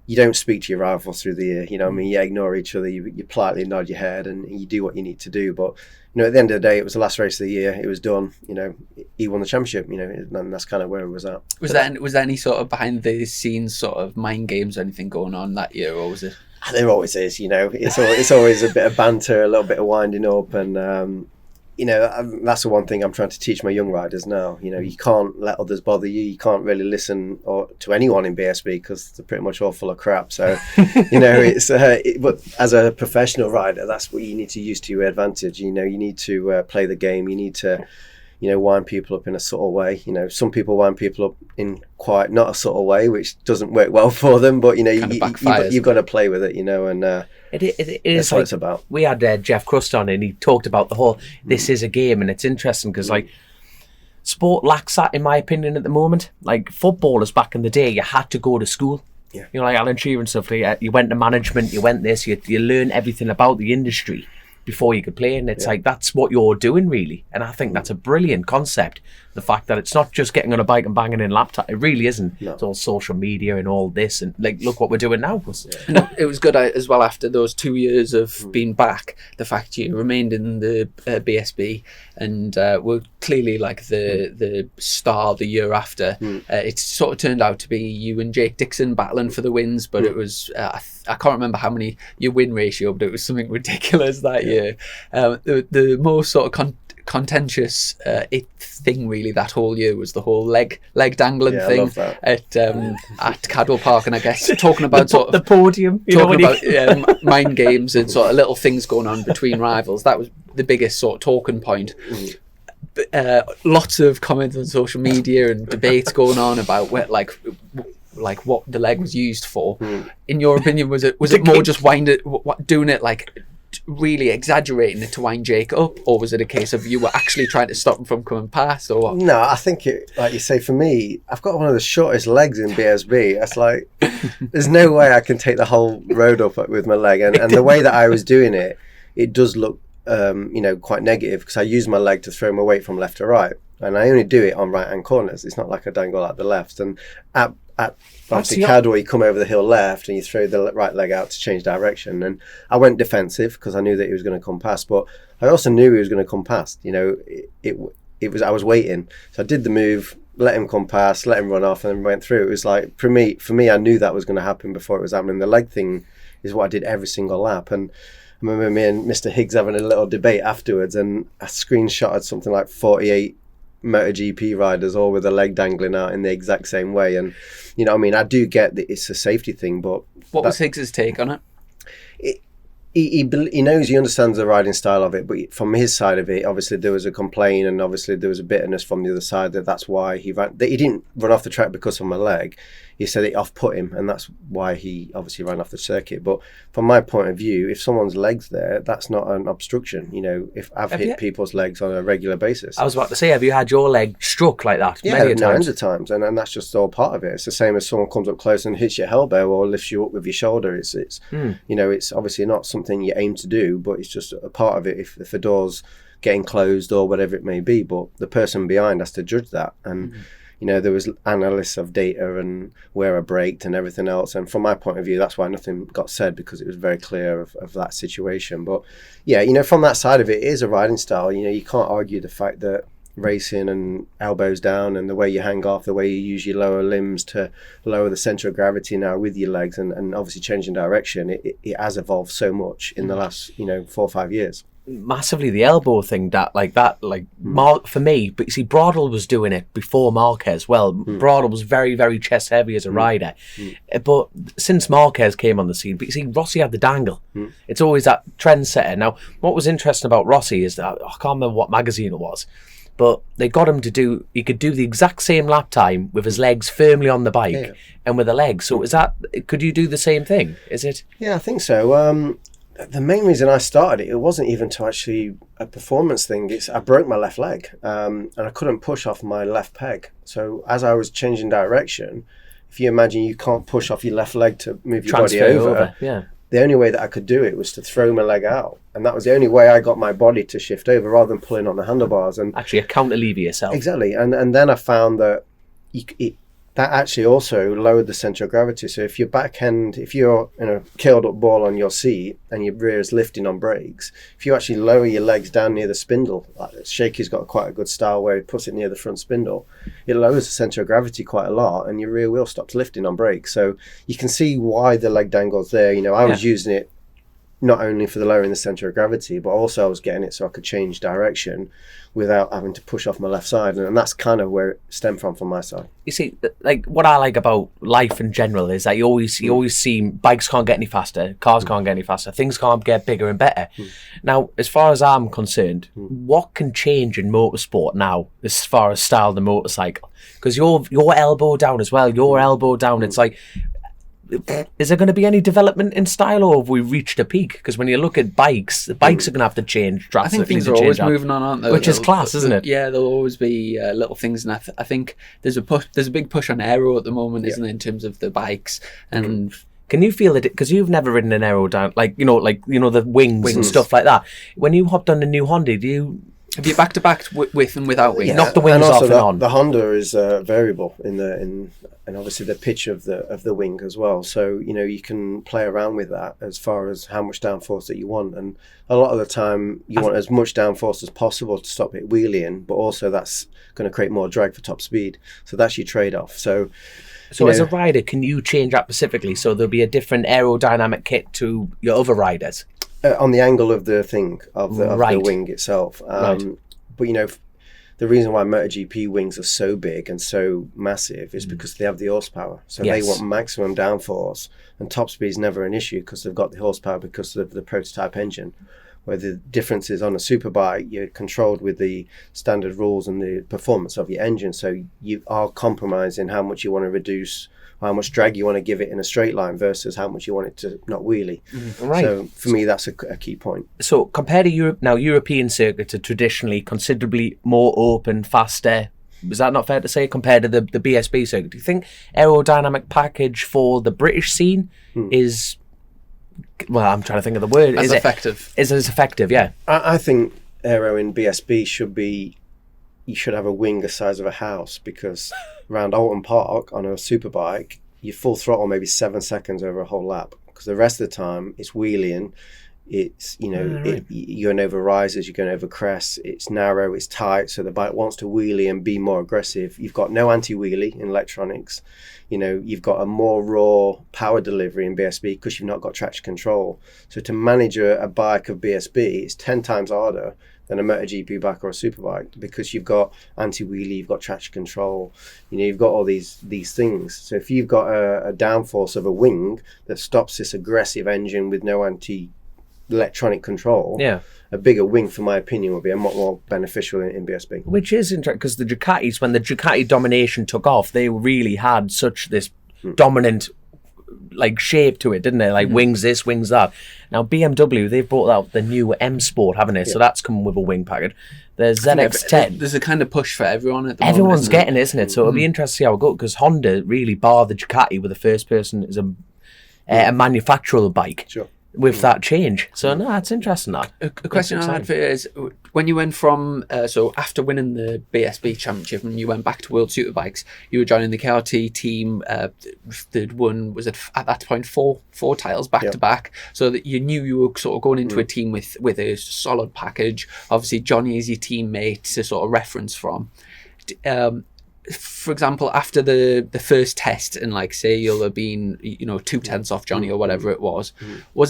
you don't speak to your rivals through the year. You know what I mean? You ignore each other. You politely nod your head and you do what you need to do. But, you know, at the end of the day, it was the last race of the year. It was done. You know, he won the championship, you know, and that's kind of where it was at. Was there any sort of behind the scenes sort of mind games or anything going on that year, or was it? There always is, you know. It's always a bit of banter, a little bit of winding up, and you know, that's the one thing I'm trying to teach my young riders now. You know, you can't let others bother you. You can't really listen to anyone in BSB because they're pretty much all full of crap. So, you know, but as a professional rider, that's what you need to use to your advantage. You know, you need to play the game. You need to, you know, wind people up in a subtle way. You know, some people wind people up in quite not a subtle way, which doesn't work well for them. But, you know, you've got to play with it, you know, and it is that's what it's about. We had Jeff Crust on and he talked about the whole, this is a game, and it's interesting because, like, sport lacks that, in my opinion, at the moment. Like, footballers back in the day, you had to go to school. Yeah. You know, like Alan Shearer and stuff, you went to management, you went this, you learn everything about the industry before you could play, and it's like, that's what you're doing, really. And I think that's a brilliant concept, the fact that it's not just getting on a bike and banging in laptop. It really isn't. No. It's all social media and all this, and like, look what we're doing now. It was good as well after those 2 years of being back, the fact you remained in the BSB and were clearly like the star the year after. It sort of turned out to be you and Jake Dixon battling for the wins, but it was I can't remember how many your win ratio, but it was something ridiculous that year. The most sort of contentious thing really that whole year was the whole leg dangling thing at Cadwell Park, and I guess talking about the podium, talking about mind games and sort of little things going on between rivals. That was the biggest sort of talking point. Lots of comments on social media and debates going on about what, like what the leg was used for. In your opinion, was it more just doing it like really exaggerating it to wind Jake up, or was it a case of you were actually trying to stop him from coming past, or what? No, I think it, like you say, for me, I've got one of the shortest legs in BSB. It's like there's no way I can take the whole road up with my leg, and the way that I was doing it, it does look you know, quite negative because I use my leg to throw my weight from left to right, and I only do it on right hand corners. It's not like I dangle at the left. And at obviously Cadwell, you come over the hill left and you throw the right leg out to change direction. And I went defensive because I knew that he was going to come past, but I also knew he was going to come past. You know, it was, I was waiting, so I did the move, let him come past, let him run off, and then went through. It was like, for me, I knew that was going to happen before it was happening. The leg thing is what I did every single lap. And I remember me and Mr. Higgs having a little debate afterwards, and I screenshotted something like 48 MotoGP riders all with a leg dangling out in the exact same way. And you know, I mean, I do get that it's a safety thing, but what was Higgs's take on it? He knows, he understands the riding style of it, but from his side of it, obviously there was a complaint, and obviously there was a bitterness from the other side that's why he ran. That he didn't run off the track because of my leg. He said it off-put him, and that's why he obviously ran off the circuit. But from my point of view, if someone's leg's there, that's not an obstruction. You know, if I've hit people's legs on a regular basis. I was about to say, have you had your leg struck like that? Yeah, millions of times, and that's just all part of it. It's the same as someone comes up close and hits your elbow or lifts you up with your shoulder. It's you know, it's obviously not something you aim to do, but it's just a part of it. If the door's getting closed or whatever it may be, but the person behind has to judge that. And you know, there was analysis of data and where I braked and everything else. And from my point of view, that's why nothing got said, because it was very clear of that situation. But yeah, you know, from that side of it, it is a riding style. You know, you can't argue the fact that racing and elbows down and the way you hang off, the way you use your lower limbs to lower the center of gravity now with your legs, and obviously changing direction, it has evolved so much in the last, you know, 4 or 5 years. Massively, the elbow thing, for me, but you see, Brodel was doing it before Marquez. Well, Brodel was very, very chest heavy as a rider, but since Marquez came on the scene, but you see, Rossi had the dangle. It's always that trendsetter. Now, what was interesting about Rossi is that, I can't remember what magazine it was, but they got him to he could do the exact same lap time with his legs firmly on the bike and with a leg. So could you do the same thing? Is it? Yeah, I think so. The main reason I started it wasn't even to actually a performance thing. I broke my left leg, and I couldn't push off my left peg. So as I was changing direction, if you imagine you can't push off your left leg to move your Transfer body over. Yeah. The only way that I could do it was to throw my leg out. And that was the only way I got my body to shift over rather than pulling on the handlebars. And Actually, a counter-lever yourself. exactly. And then I found that that actually also lowered the center of gravity. So if if you're in a curled up ball on your seat and your rear is lifting on brakes, if you actually lower your legs down near the spindle, like Shaky's got quite a good style where he puts it near the front spindle, it lowers the center of gravity quite a lot and your rear wheel stops lifting on brakes. So you can see why the leg dangle's there. I was using it not only for the lowering the center of gravity, but also I was getting it so I could change direction without having to push off my left side. And that's kind of where it stemmed from my side. You see, like what I like about life in general is that you always see bikes can't get any faster, cars can't get any faster, things can't get bigger and better. Now, as far as I'm concerned, what can change in motorsport now as far as style the motorcycle? Because your elbow down as well, it's like, is there going to be any development in style, or have we reached a peak? Because when you look at bikes, the bikes are going to have to change drastically. I think things are always moving on, aren't they? Which is class, isn't it? Yeah, there'll always be little things, and I think there's a big push on aero at the moment, isn't there, in terms of the bikes and. Can you feel it? Because you've never ridden an aero down, the wings and stuff like that. When you hopped on the new Honda, have you back to back with and without wings? Yeah. Knock the wings and also off and on. The Honda is variable and obviously the pitch of the wing as well. So you can play around with that as far as how much downforce that you want. And a lot of the time you want as much downforce as possible to stop it wheeling, but also that's going to create more drag for top speed. So that's your trade-off. So as a rider, can you change that specifically so there'll be a different aerodynamic kit to your other riders? On the angle of the thing of the wing itself. But the reason why MotoGP wings are so big and so massive is because they have the horsepower. So they want maximum downforce, and top speed is never an issue because they've got the horsepower because of the prototype engine. Where the difference is on a superbike, you're controlled with the standard rules and the performance of your engine. So you are compromising how much you want to reduce, how much drag you want to give it in a straight line versus how much you want it to not wheelie. Right. So for me, that's a key point. So compared to Europe, now European circuits are traditionally considerably more open, faster. Is that not fair to say compared to the BSB circuit? Do you think aerodynamic package for the British scene is... Well, I'm trying to think of the word. Is effective? Is as effective? Yeah. I think aero in BSB should be. You should have a wing the size of a house because around Alton Park on a superbike, you full throttle maybe 7 seconds over a whole lap because the rest of the time it's wheeling. It's you're going over rises, you're going over crests. It's narrow, it's tight, so the bike wants to wheelie and be more aggressive. You've got no anti-wheelie in electronics. You've got a more raw power delivery in BSB because you've not got traction control. So to manage a bike of BSB, it's 10 times harder than a MotoGP bike or a superbike because you've got anti-wheelie, you've got traction control, you've got all these things. So if you've got a downforce of a wing that stops this aggressive engine with no electronic control, a bigger wing, for my opinion, would be a lot more beneficial in BSB. Which is interesting because the Ducatis, when the Ducati domination took off, they really had such this dominant shape to it, didn't they? Wings this, wings that. Now BMW, they've brought out the new M Sport, haven't they? So that's coming with a wing package. There's ZX10. There's a kind of push for everyone at the moment. Everyone's getting it, isn't it? So it'll be interesting to see how it goes because Honda really barred the Ducati with the first person as a manufacturer bike. Sure. With that change. So no, that's interesting. That a question I had for you is, when you went from so after winning the BSB championship and you went back to World Superbikes, you were joining the KRT team that won, was it at that point four titles back to back, so that you knew you were sort of going into a team with a solid package. Obviously Johnny is your teammate to sort of reference from. For example, after the first test, and say you'll have been 2/10 off Johnny or whatever it was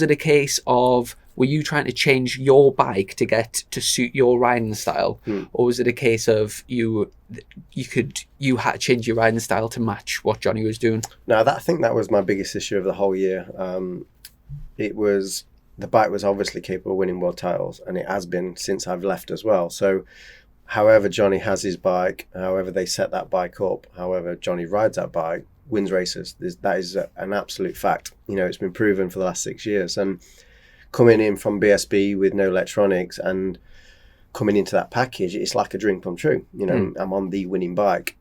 it a case of, were you trying to change your bike to get to suit your riding style, or was it a case of you had to change your riding style to match what Johnny was doing? No, I think that was my biggest issue of the whole year. It was, the bike was obviously capable of winning world titles, and it has been since I've left as well. So however Johnny has his bike, however they set that bike up, however Johnny rides that bike, wins races. That is an absolute fact. It's been proven for the last 6 years. And coming in from BSB with no electronics and coming into that package, it's like a dream come true. I'm on the winning bike.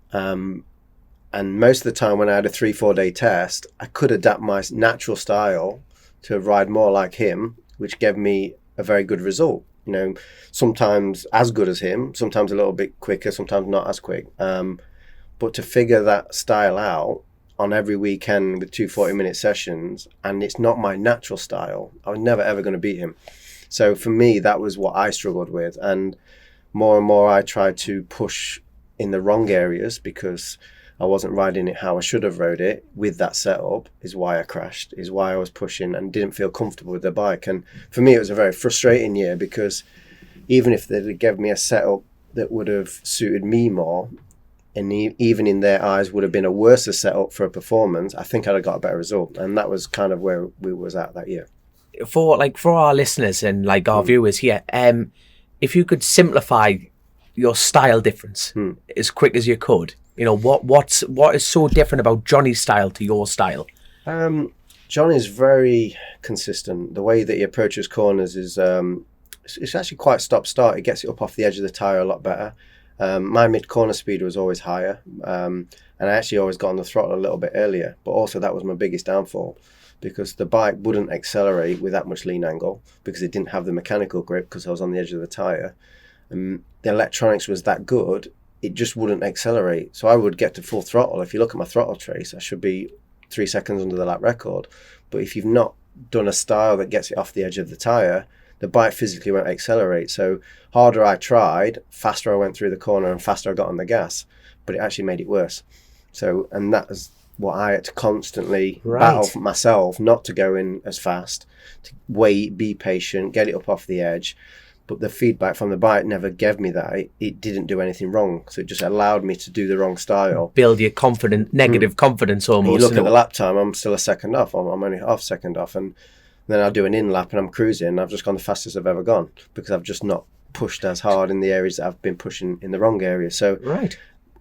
And most of the time when I had a 3-4 day test, I could adapt my natural style to ride more like him, which gave me a very good result. You know, sometimes as good as him, sometimes a little bit quicker, sometimes not as quick. But to figure that style out on every weekend with 2 40-minute sessions, and it's not my natural style, I was never ever going to beat him. So for me, that was what I struggled with. And more I tried to push in the wrong areas because I wasn't riding it how I should have rode it with that setup, is why I crashed, is why I was pushing and didn't feel comfortable with the bike. And for me, it was a very frustrating year because even if they'd given me a setup that would have suited me more, and even in their eyes would have been a worse setup for a performance, I think I'd have got a better result. And that was kind of where we was at that year. For our listeners and like our viewers here, if you could simplify your style difference as quick as you could, you know, what is so different about Johnny's style to your style? Johnny's very consistent. The way that he approaches corners is it's actually quite stop-start. He gets it up off the edge of the tyre a lot better. My mid-corner speed was always higher, and I actually always got on the throttle a little bit earlier, but also that was my biggest downfall because the bike wouldn't accelerate with that much lean angle because it didn't have the mechanical grip because I was on the edge of the tyre. The electronics was that good, it just wouldn't accelerate. So I would get to full throttle. If you look at my throttle trace, I should be 3 seconds under the lap record. But if you've not done a style that gets it off the edge of the tyre, the bike physically won't accelerate. So harder I tried, faster I went through the corner and faster I got on the gas. But it actually made it worse. So, and that is what I had to constantly battle for myself, not to go in as fast, to wait, be patient, get it up off the edge. But the feedback from the bike never gave me that. It didn't do anything wrong. So it just allowed me to do the wrong style. Build your negative confidence almost. And you look at the lap time, I'm still a second off. I'm only half second off. And then I'll do an in lap and I'm cruising. I've just gone the fastest I've ever gone because I've just not pushed as hard in the areas that I've been pushing in the wrong area. So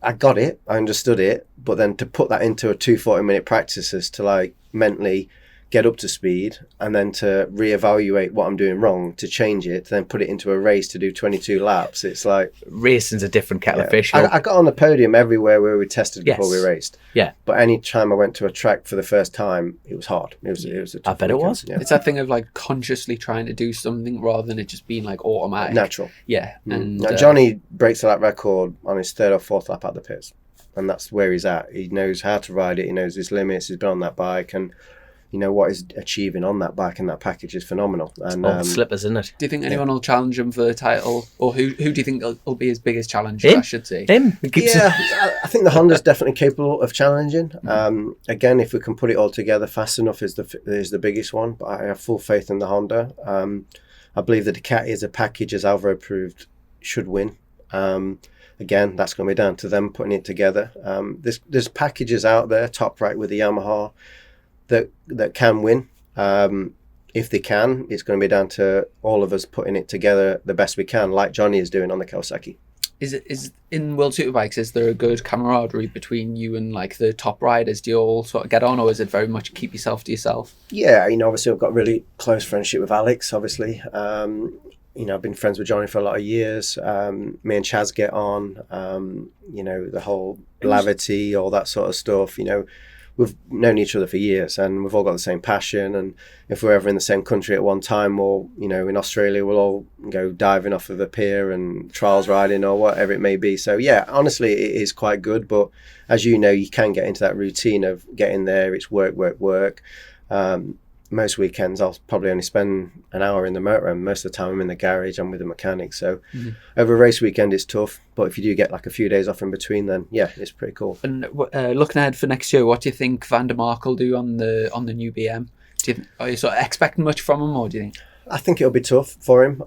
I got it. I understood it. But then to put that into a 2 40-minute practices to like mentally get up to speed and then to reevaluate what I'm doing wrong, to change it, to then put it into a race to do 22 laps. It's like racing's a different kettle of fish. I got on the podium everywhere where we tested before we raced. Yeah. But any time I went to a track for the first time, it was hard. It was a tough I bet it was. Yeah. It's that thing of like consciously trying to do something rather than it just being like automatic. Natural. Yeah. And now, Johnny breaks the lap record on his 3rd or 4th lap at the pits. And that's where he's at. He knows how to ride it. He knows his limits. He's been on that bike. And you know what he's achieving on that bike and that package is phenomenal. And all slippers, isn't it? Do you think anyone will challenge him for the title, or who do you think will be his biggest challenge? I should say him. I think the Honda's definitely capable of challenging. Again, if we can put it all together fast enough, is the biggest one. But I have full faith in the Honda. I believe the Ducati as a package, as Alvaro proved, should win. Again, that's going to be down to them putting it together. There's packages out there, top right with the Yamaha, that can win. If they can, it's going to be down to all of us putting it together the best we can, like Johnny is doing on the Kawasaki. Is in World Superbikes, is there a good camaraderie between you and like the top riders? Do you all sort of get on, or is it very much keep yourself to yourself? Yeah, obviously I've got really close friendship with Alex, obviously. I've been friends with Johnny for a lot of years. Me and Chaz get on, the whole blavity, all that sort of stuff, We've known each other for years and we've all got the same passion. And if we're ever in the same country at one time or, in Australia, we'll all go diving off of a pier and trials riding or whatever it may be. So, yeah, honestly, it is quite good. But as you know, you can get into that routine of getting there. It's work. Most weekends, I'll probably only spend an hour in the motorhome. Most of the time, I'm in the garage. I'm with the mechanic. So over a race weekend, it's tough. But if you do get like a few days off in between, then yeah, it's pretty cool. And looking ahead for next year, what do you think Van der Mark will do on the new BM? Are you sort of expecting much from him, or do you think? I think it'll be tough for him.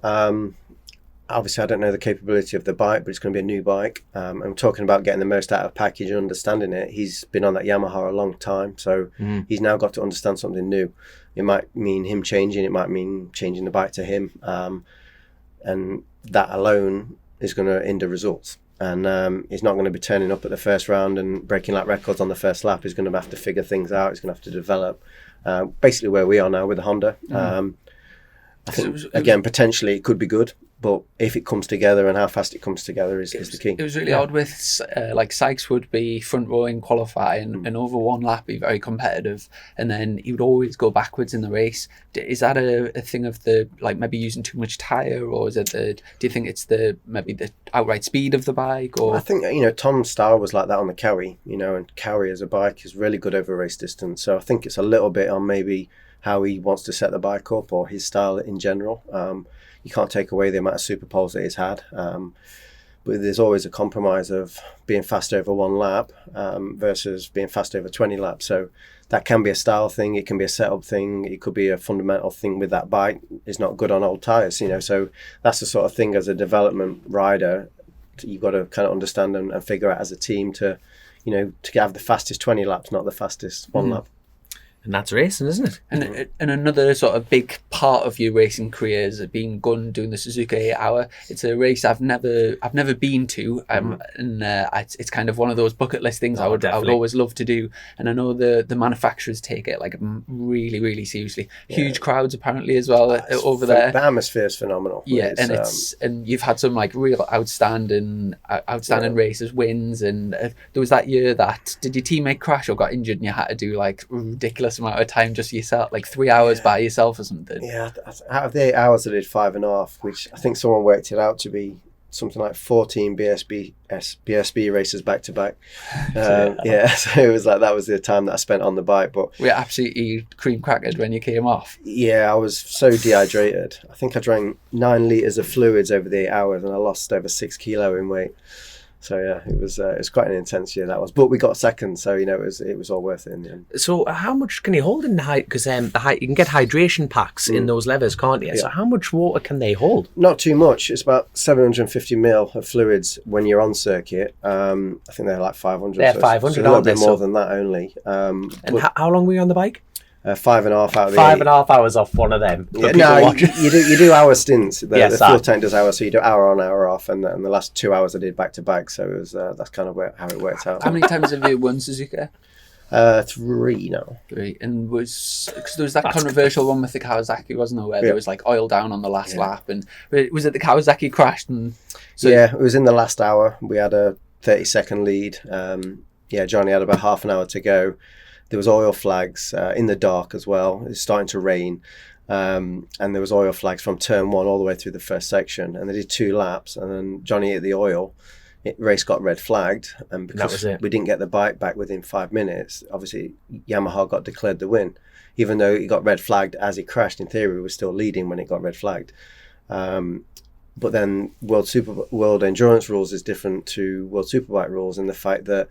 Obviously, I don't know the capability of the bike, but it's going to be a new bike. I'm talking about getting the most out of package and understanding it. He's been on that Yamaha a long time, so he's now got to understand something new. It might mean him changing. It might mean changing the bike to him. And that alone is going to hinder results. And he's not going to be turning up at the first round and breaking lap records on the first lap. He's going to have to figure things out. He's going to have to develop. Basically where we are now with the Honda. I think, again, potentially it could be good. But if it comes together and how fast it comes together is the key. It was really odd with like Sykes would be front row in qualifying and over one lap be very competitive, and then he would always go backwards in the race. Is that a thing of the like maybe using too much tyre, or is it do you think it's maybe the outright speed of the bike? Or I think Tom's style was like that on the Cowie, and Cowie as a bike is really good over race distance. So I think it's a little bit on maybe how he wants to set the bike up or his style in general. You can't take away the amount of super poles that he's had, but there's always a compromise of being fast over one lap versus being fast over 20 laps. So that can be a style thing, it can be a setup thing, it could be a fundamental thing with that bike. It's not good on old tyres, so that's the sort of thing as a development rider you've got to kind of understand and figure out as a team to have the fastest 20 laps, not the fastest one lap. And that's racing, isn't it? And another sort of big part of your racing career is being doing the Suzuka 8 Hour. It's a race I've never been to, and it's kind of one of those bucket list things I would always love to do. And I know the manufacturers take it like really, really seriously. Huge crowds apparently as well over there. The atmosphere is phenomenal. Yeah, and you've had some like real outstanding races, wins, and there was that year that did your teammate crash or got injured and you had to do like ridiculous amount of time just yourself, like 3 hours by yourself or something. Yeah, out of the 8 hours I did 5.5, which I think someone worked it out to be something like 14 BSB races back to back. So it was like that was the time that I spent on the bike. But we were absolutely cream crackered when you came off. Yeah, I was so dehydrated. I think I drank 9 litres of fluids over the 8 hours and I lost over 6 kilo in weight. So yeah, it was quite an intense year that was, but we got second, so it was all worth it in the end. So how much can you hold in the height? Because you can get hydration packs in those levers, can't you? Yeah. So how much water can they hold? Not too much. It's about 750 mil of fluids when you're on circuit. I think they're like 500. They're 500, so a little bit more than that only. And how long were you on the bike? 5.5 out of the 5.5 hours off one of them. Yeah, you do hour stints. The fuel tank does hours, so you do hour on, hour off, and the last 2 hours I did back to back. So it was that's kind of how it worked out. How many times have you won Suzuka? 3 now. 3, and because there was that controversial one with the Kawasaki, wasn't there, where there was like oil down on the last lap, and was it the Kawasaki crashed? And so it was in the last hour. We had a 30-second lead. Johnny had about half an hour to go. There was oil flags in the dark as well. It was starting to rain. And there was oil flags from turn 1 all the way through the first section. And they did 2 laps. And then Johnny hit the oil. Race got red flagged. And because we didn't get the bike back within 5 minutes, obviously Yamaha got declared the win. Even though he got red flagged as he crashed, in theory, he was still leading when it got red flagged. But then World Endurance rules is different to World Superbike rules in the fact that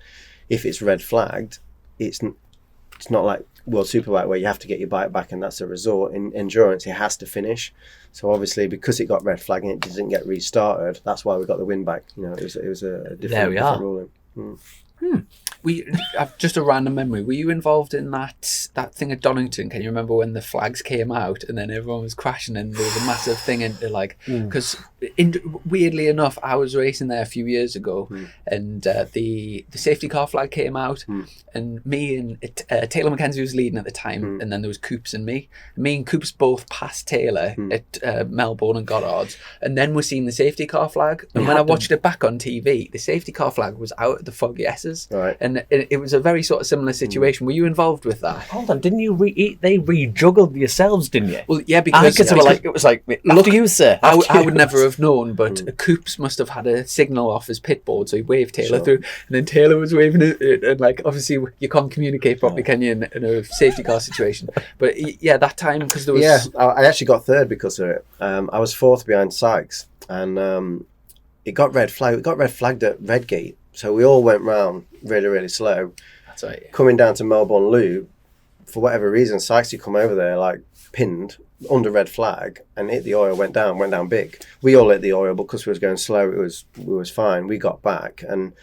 if it's red flagged, it's not like World Superbike where you have to get your bike back and that's a result. In endurance, it has to finish. So obviously, because it got red flag and it didn't get restarted, that's why we got the win back. It was a different ruling. I've just a random memory. Were you involved in that thing at Donington? Can you remember when the flags came out and then everyone was crashing and there was a massive thing and because weirdly enough, I was racing there a few years ago and the safety car flag came out and me and Taylor Mackenzie was leading at the time and then there was Coops and me. Me and Coops both passed Taylor at Melbourne and Goddard's, and then we're seeing the safety car flag, and when I watched it back on TV, the safety car flag was out at the Foggy S's. Right. And it was a very sort of similar situation. Were you involved with that? Hold on, didn't you they rejuggled yourselves, didn't you? Well, yeah, because it was like after you, sir. I would never have known, but Coops must have had a signal off his pit board, so he waved Taylor through, and then Taylor was waving it, and like obviously you can't communicate properly, can you, in a safety car situation? But yeah, that time because there was I actually got third because of it. I was 4th behind Sykes, and it got red flagged. It got red flagged at Redgate. So we all went round really, really slow. That's right. Yeah. Coming down to Melbourne Loop, for whatever reason, Sykes come over there like pinned under red flag and hit the oil, went down big. We all hit the oil because we was going slow. We was fine. We got back and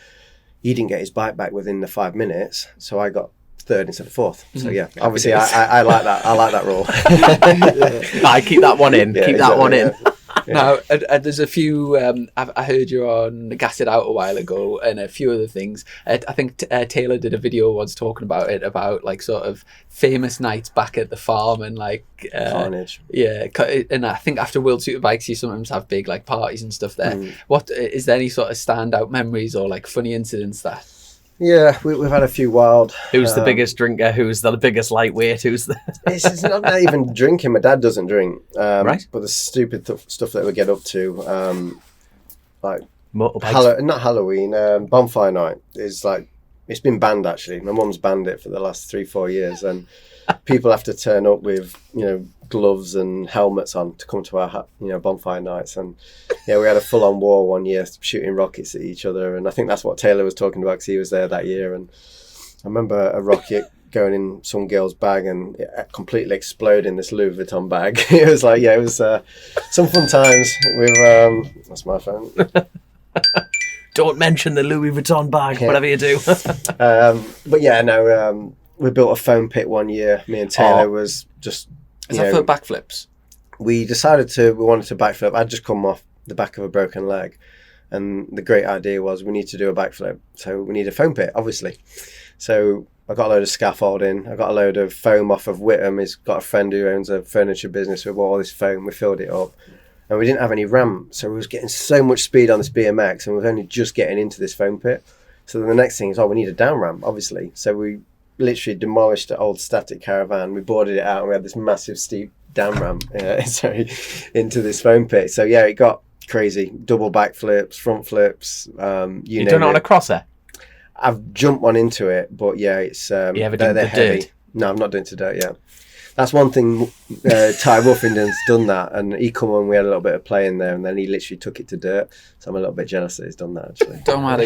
he didn't get his bike back within the 5 minutes. So I got 3rd instead of 4th. So yeah, obviously I like that. I like that rule. I keep that one in. Keep that one in. Now, there's a few. I heard you on Gas It Out a while ago, and a few other things. I think Taylor did a video once talking about it, about like sort of famous nights back at the farm and like Carnage. Yeah, and I think after World Superbikes, you sometimes have big like parties and stuff there. What is there any sort of standout memories or like funny incidents that? Yeah, we've had a few wild. Who's the biggest drinker? Who's the biggest lightweight? Who's the? It's not even drinking. My dad doesn't drink. Right. But the stupid stuff that we get up to, like Motorbikes. not Halloween, bonfire night is like, it's been banned actually. My mum's banned it for the last 3-4 years, and people have to turn up with gloves and helmets on to come to our bonfire nights. And yeah, we had a full-on war one year, shooting rockets at each other, and I think that's what Taylor was talking about because he was there that year. And I remember a rocket going in some girl's bag and it completely exploding this Louis Vuitton bag. It was like, it was some fun times with that's my phone. Don't mention the Louis Vuitton bag, whatever you do. But yeah, no, we built a foam pit one year. Me and Taylor was just. Is that for backflips? We decided we wanted to backflip. I'd just come off the back of a broken leg, and the great idea was we need to do a backflip, so we need a foam pit, obviously. So I got a load of scaffolding. I got a load of foam off of Whittam. He's got a friend who owns a furniture business. We bought all this foam. We filled it up, and we didn't have any ramp, so we was getting so much speed on this BMX, and we was only just getting into this foam pit. So the next thing is, we need a down ramp, obviously. So we literally demolished the old static caravan. We boarded it out, and we had this massive steep down ramp into this foam pit. So yeah, it got crazy. Double backflips, front flips. You done it on a crosser? I've jumped one into it, but yeah, it's you ever done the heavy. dirt? No, I'm not doing to dirt yet. That's one thing. Ty Wolfington's done that, and he come on. We had a little bit of play in there, and then he literally took it to dirt. So I'm a little bit jealous that he's done that. Actually, don't matter.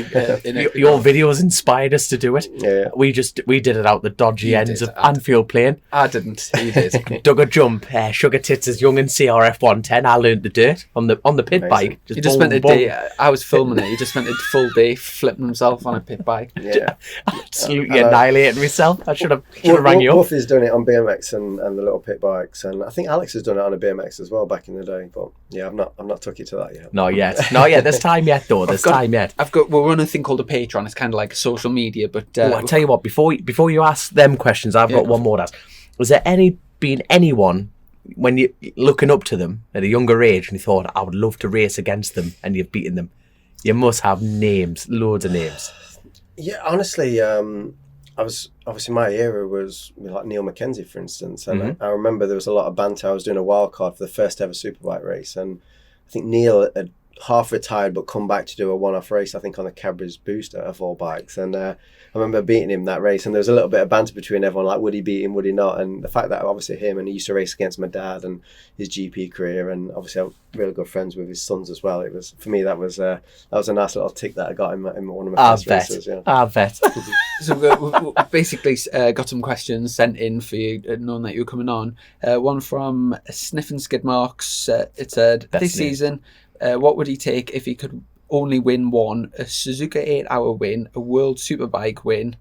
Your videos inspired us to do it. Yeah, we did it out the dodgy ends of Anfield Plain. I didn't. He did. Dug a jump. Sugar tits as young in CRF 110. I learned the dirt on the pit Amazing. bike. He just spent a day. I was filming it. He just spent a full day flipping himself on a pit bike. Yeah, absolutely annihilated myself. I should have rang you up. Wolfie's done it on BMX and the little pit bikes, and I think Alex has done it on a BMX as well back in the day. But yeah, I've not took you to that yet. Not yet. There's time yet, though. There's time yet. We'll run a thing called a Patreon. It's kind of like social media, but I tell you what. Before you ask them questions, I've got one more to ask. Was there been anyone when you're looking up to them at a younger age and you thought, I would love to race against them, and you've beaten them? You must have names, loads of names. Yeah, honestly, I was obviously my era was like Neil Mackenzie, for instance, and I remember there was a lot of banter. I was doing a wild card for the first ever Superbike race, and I think Neil had half retired but come back to do a one-off race, I think on the Cadbury's Booster of all bikes, and I remember beating him that race, and there was a little bit of banter between everyone, like would he beat him, would he not, and the fact that obviously him, and he used to race against my dad and his GP career, and obviously I'm really good friends with his sons as well. It was, for me, that was a nice little tick that I got in one of my first races. I bet. So we've basically got some questions sent in for you, knowing that you're coming on. One from Sniffing Skid Marks. It said, this season, what would he take if he could only win one? A Suzuka 8-hour win, a World Superbike win,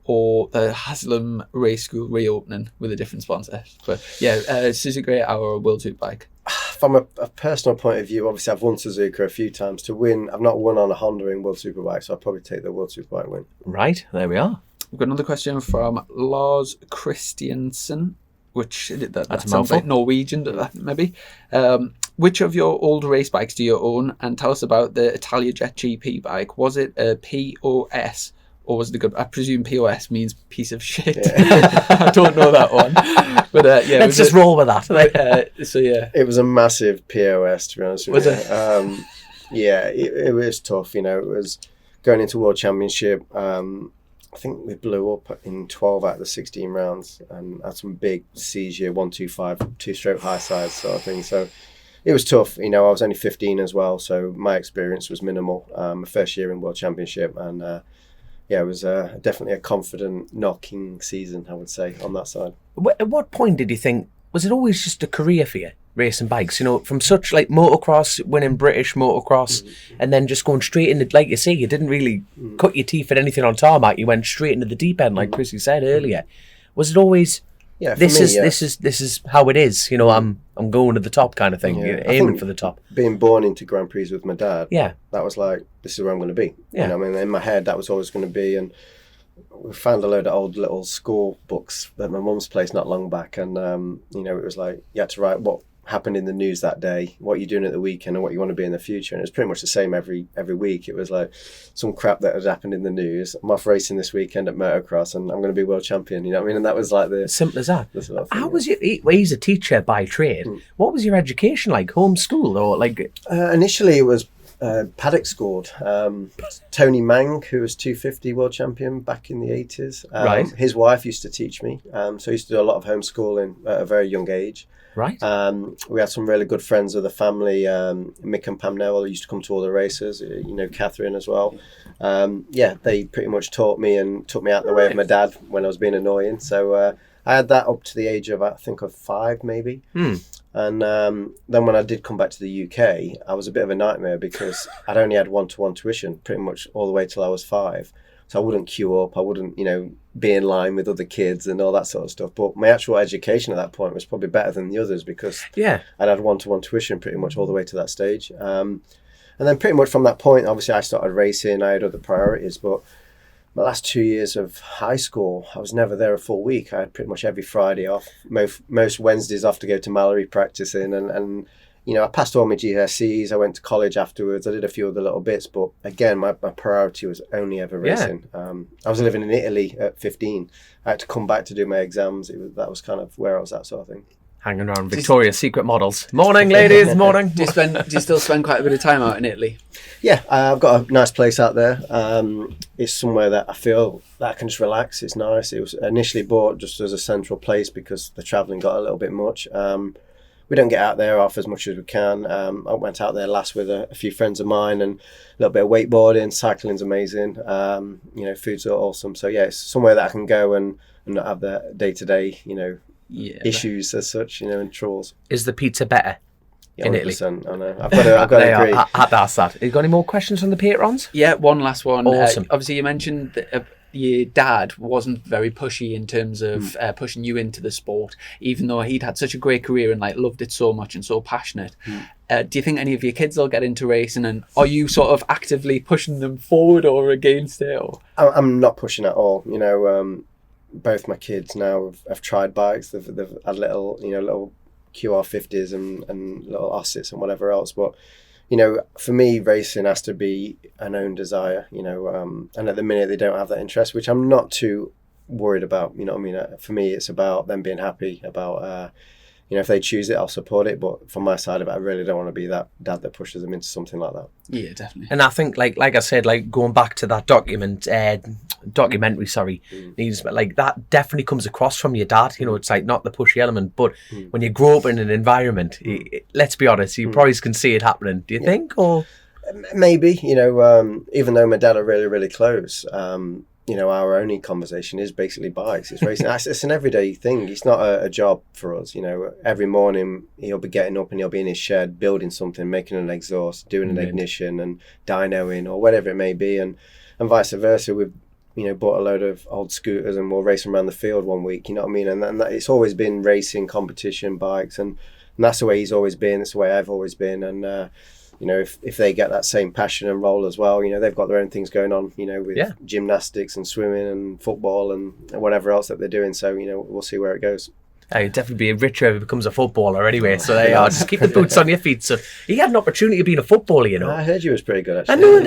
or the Haslam Race School reopening with a different sponsor? But yeah, Suzuka 8-hour or World Superbike. From a personal point of view, obviously I've won Suzuka a few times. To win, I've not won on a Honda in World Superbike, so I'd probably take the World Superbike win. Right, there we are. We've got another question from Lars Christiansen, which that sounds mouthful. like Norwegian, maybe. Which of your old race bikes do you own? And tell us about the Italiajet GP bike. Was it a POS or was it a good? I presume POS means piece of shit. Yeah. I don't know that one. But yeah, let's just roll with that. So yeah, it was a massive POS, to be honest with you. Was it? Yeah, it was tough. It was going into World Championship. I think we blew up in 12 out of the 16 rounds and had some big seizure 125 2-stroke high sides sort of thing. So it was tough. I was only 15 as well, so my experience was minimal. My first year in World Championship, and it was definitely a confident knocking season, I would say, on that side. At what point did you think, was it always just a career for you, racing bikes? From such like motocross, winning British motocross, and then just going straight into, like you say, you didn't really cut your teeth at anything on tarmac. You went straight into the deep end, like Chrissy said earlier. Was it always Yeah, for this me, is this is how it is. You know, I'm going to the top kind of thing. Yeah. You're I aiming think for the top. Being born into Grand Prix with my dad, Yeah. that was like, this is where I'm going to be. Yeah. You know, I mean, in my head, that was always going to be. And we found a load of old little school books at my mum's place not long back, and you know, it was like you had to write what happened in the news that day, what you're doing at the weekend, and what you want to be in the future. And it's pretty much the same every week. It was like some crap that had happened in the news. I'm off racing this weekend at Motorcross, and I'm going to be world champion. You know what I mean? And that was like the Simple as that. sort of thing, How was your? Well, he's a teacher by trade. What was your education like? Homeschool or like? Initially, it was paddock scored. Tony Mang, who was 250 world champion back in the 80s. Right. His wife used to teach me. So I used to do a lot of homeschooling at a very young age. Right. We had some really good friends of the family. Mick and Pam Newell used to come to all the races. You know, Catherine as well. They pretty much taught me and took me out the way of my dad when I was being annoying. So I had that up to the age of, I think, of 5 maybe. And then when I did come back to the UK, I was a bit of a nightmare because I'd only had one-to-one tuition pretty much all the way till I was 5. So I wouldn't queue up, I wouldn't, you know, be in line with other kids and all that sort of stuff. But my actual education at that point was probably better than the others because I'd had one-to-one tuition pretty much all the way to that stage. And then pretty much from that point, obviously I started racing, I had other priorities. But my last 2 years of high school, I was never there a full week. I had pretty much every Friday off, most Wednesdays off to go to Mallory practicing. And you know, I passed all my GCSEs. I went to college afterwards. I did a few other little bits, but again, my priority was only ever racing. I was living in Italy at 15. I had to come back to do my exams. That was kind of where I was at, sort of thing. Hanging around Victoria's Secret models. Morning, ladies. Morning. Do you still spend quite a bit of time out in Italy? Yeah, I've got a nice place out there. It's somewhere that I feel that I can just relax. It's nice. It was initially bought just as a central place because the travelling got a little bit much. We don't get out there off as much as we can. I went out there last with a few friends of mine and a little bit of wakeboarding. Cycling's amazing. You know, food's awesome. So yeah, it's somewhere that I can go and not have the day-to-day, you know, issues as such, you know, and chores. Is the pizza better in Italy? 100%, I know. I've got to agree. I had to ask that. Have you got any more questions from the patrons? Yeah, one last one. Awesome. Obviously, you mentioned that your dad wasn't very pushy in terms of pushing you into the sport, even though he'd had such a great career and like loved it so much and so passionate. Do you think any of your kids will get into racing, and are you sort of actively pushing them forward or against it? Or? I'm not pushing at all. You know, both my kids now have tried bikes. They've had little QR50s and little Ossets and whatever else, but you know, for me, racing has to be an own desire, you know, and at the minute they don't have that interest, which I'm not too worried about, you know what I mean? For me, it's about them being happy, about, you know, if they choose it, I'll support it. But from my side of it, I really don't want to be that dad that pushes them into something like that. Yeah, definitely. And I think, like I said, like going back to that documentary, needs, like that definitely comes across from your dad. You know, it's like not the pushy element, but when you grow up in an environment, let's be honest, you probably can see it happening. Do you think, or maybe, you know, even though my dad are really, really close, you know, our only conversation is basically bikes. It's racing. It's an everyday thing. It's not a job for us. You know, every morning he'll be getting up and he'll be in his shed building something, making an exhaust, doing an ignition and dynoing or whatever it may be, and vice versa. We've, you know, bought a load of old scooters and we'll race them around the field one week. You know what I mean? And that, it's always been racing, competition, bikes, and that's the way he's always been. It's the way I've always been. And you know, if they get that same passion and role as well, you know, they've got their own things going on, you know, with gymnastics and swimming and football and whatever else that they're doing. So, you know, we'll see where it goes. You'd definitely be richer if he becomes a footballer anyway. So there you are. Just keep the boots on your feet. So he had an opportunity of being a footballer, you know. I heard you was pretty good, actually. I know,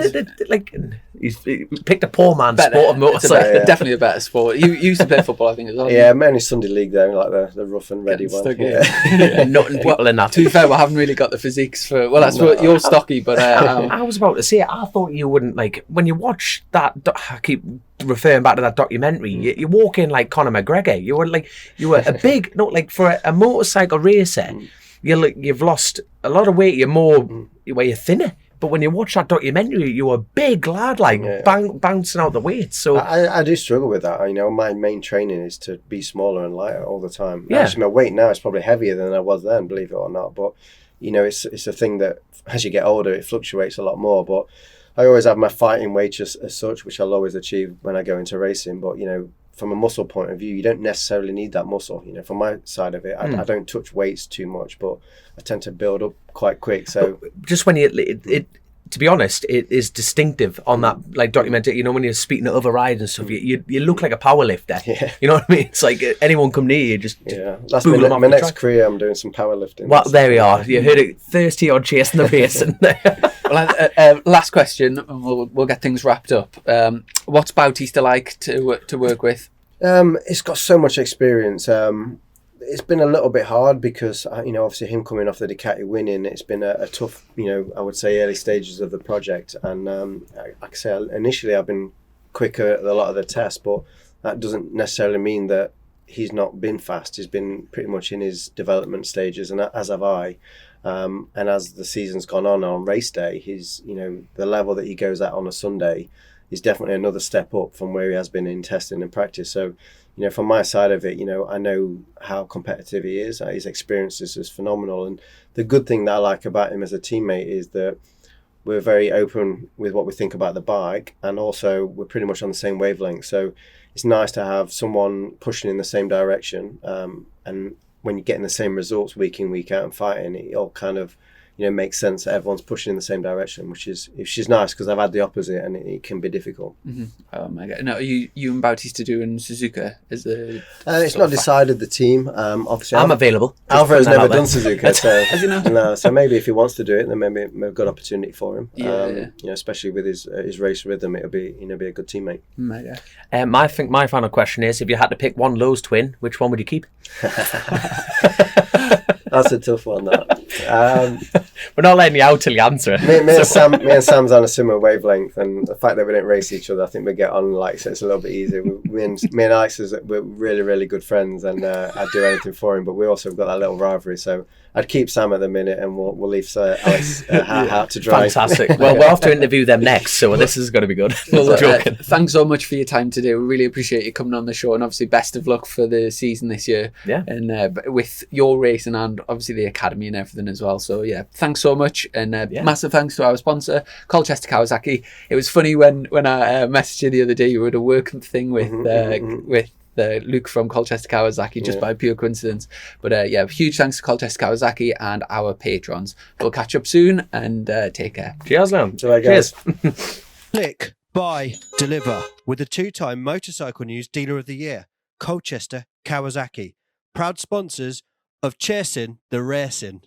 like he picked a poor man's sport of motorcycle. Definitely a better sport. You used to play football, I think, as well. Yeah, mainly Sunday league though, like the rough and ready one. Nutting people in that. To be fair, we haven't really got the physiques for. Well, that's what you're stocky, but I was about to say, I thought you wouldn't, like, when you watch that. I keep referring back to that documentary. You walk in like Conor McGregor. You were a big, not like for a motorcycle racer. You've lost a lot of weight. You're thinner. But when you watch that documentary, you're a big lad, like bouncing out the weight. So I do struggle with that. You know, my main training is to be smaller and lighter all the time. Yeah. Actually, my weight now is probably heavier than I was then, believe it or not. But you know, it's a thing that as you get older, it fluctuates a lot more. But I always have my fighting weight as such, which I'll always achieve when I go into racing. But you know, from a muscle point of view, you don't necessarily need that muscle. You know, from my side of it, I don't touch weights too much, but I tend to build up quite quick. So just when to be honest, it is distinctive on that like documentary. You know, when you're speaking to other riders and stuff, you look like a power lifter. Yeah. You know what I mean? It's like anyone come near you, just That's boot them off my the next track. career. I'm doing some powerlifting. Well, there we are. You heard it, thirsty on chasing the pace. Well, last question, and we'll get things wrapped up. What's Bautista like to work with? It's got so much experience. It's been a little bit hard because, you know, obviously him coming off the Ducati winning, it's been a tough, you know, I would say early stages of the project. And like I say, initially I've been quicker at a lot of the tests, but that doesn't necessarily mean that he's not been fast. He's been pretty much in his development stages, and as have I. And as the season's gone on race day, he's, you know, the level that he goes at on a Sunday is definitely another step up from where he has been in testing and practice. So, you know, from my side of it, you know, I know how competitive he is. His experience is just phenomenal. And the good thing that I like about him as a teammate is that we're very open with what we think about the bike, and also we're pretty much on the same wavelength. So it's nice to have someone pushing in the same direction. And when you're getting the same results week in, week out and fighting, it all kind of, you know, makes sense that everyone's pushing in the same direction, which is nice, because I've had the opposite and it can be difficult. Mm-hmm. Oh my God. No, are you and Bautista doing Suzuka? It's not decided, the team. Obviously, I'm available. Alvaro's never done Suzuka, so Has he not? no. So maybe if he wants to do it, then maybe a good opportunity for him. Yeah. You know, especially with his race rhythm, it'll be, you know, be a good teammate. My I think my final question is: if you had to pick one Lowe's twin, which one would you keep? That's a tough one. That. We're not letting you out till you answer it. Me and Sam's on a similar wavelength, and the fact that we don't race each other, I think we get on like, so it's a little bit easier. Me and Alex, we're really, really good friends, and I'd do anything for him. But we also have got that little rivalry, so I'd keep Sam at the minute, and we'll leave Alex out to dry. Fantastic. Well, we'll have to interview them next, so this is going to be good. Well, thanks so much for your time today. We really appreciate you coming on the show, and obviously best of luck for the season this year. Yeah. And with your racing and obviously the academy and everything as well. So yeah, thanks so much, and massive thanks to our sponsor, Colchester Kawasaki. It was funny when I messaged you the other day. You were at a work thing with Luke from Colchester Kawasaki, just by pure coincidence. But huge thanks to Colchester Kawasaki and our patrons. We'll catch up soon, and take care. Cheers, now. Cheers. Click, buy, deliver with the 2-time Motorcycle News Dealer of the Year, Colchester Kawasaki. Proud sponsors of Chasin, the Racin.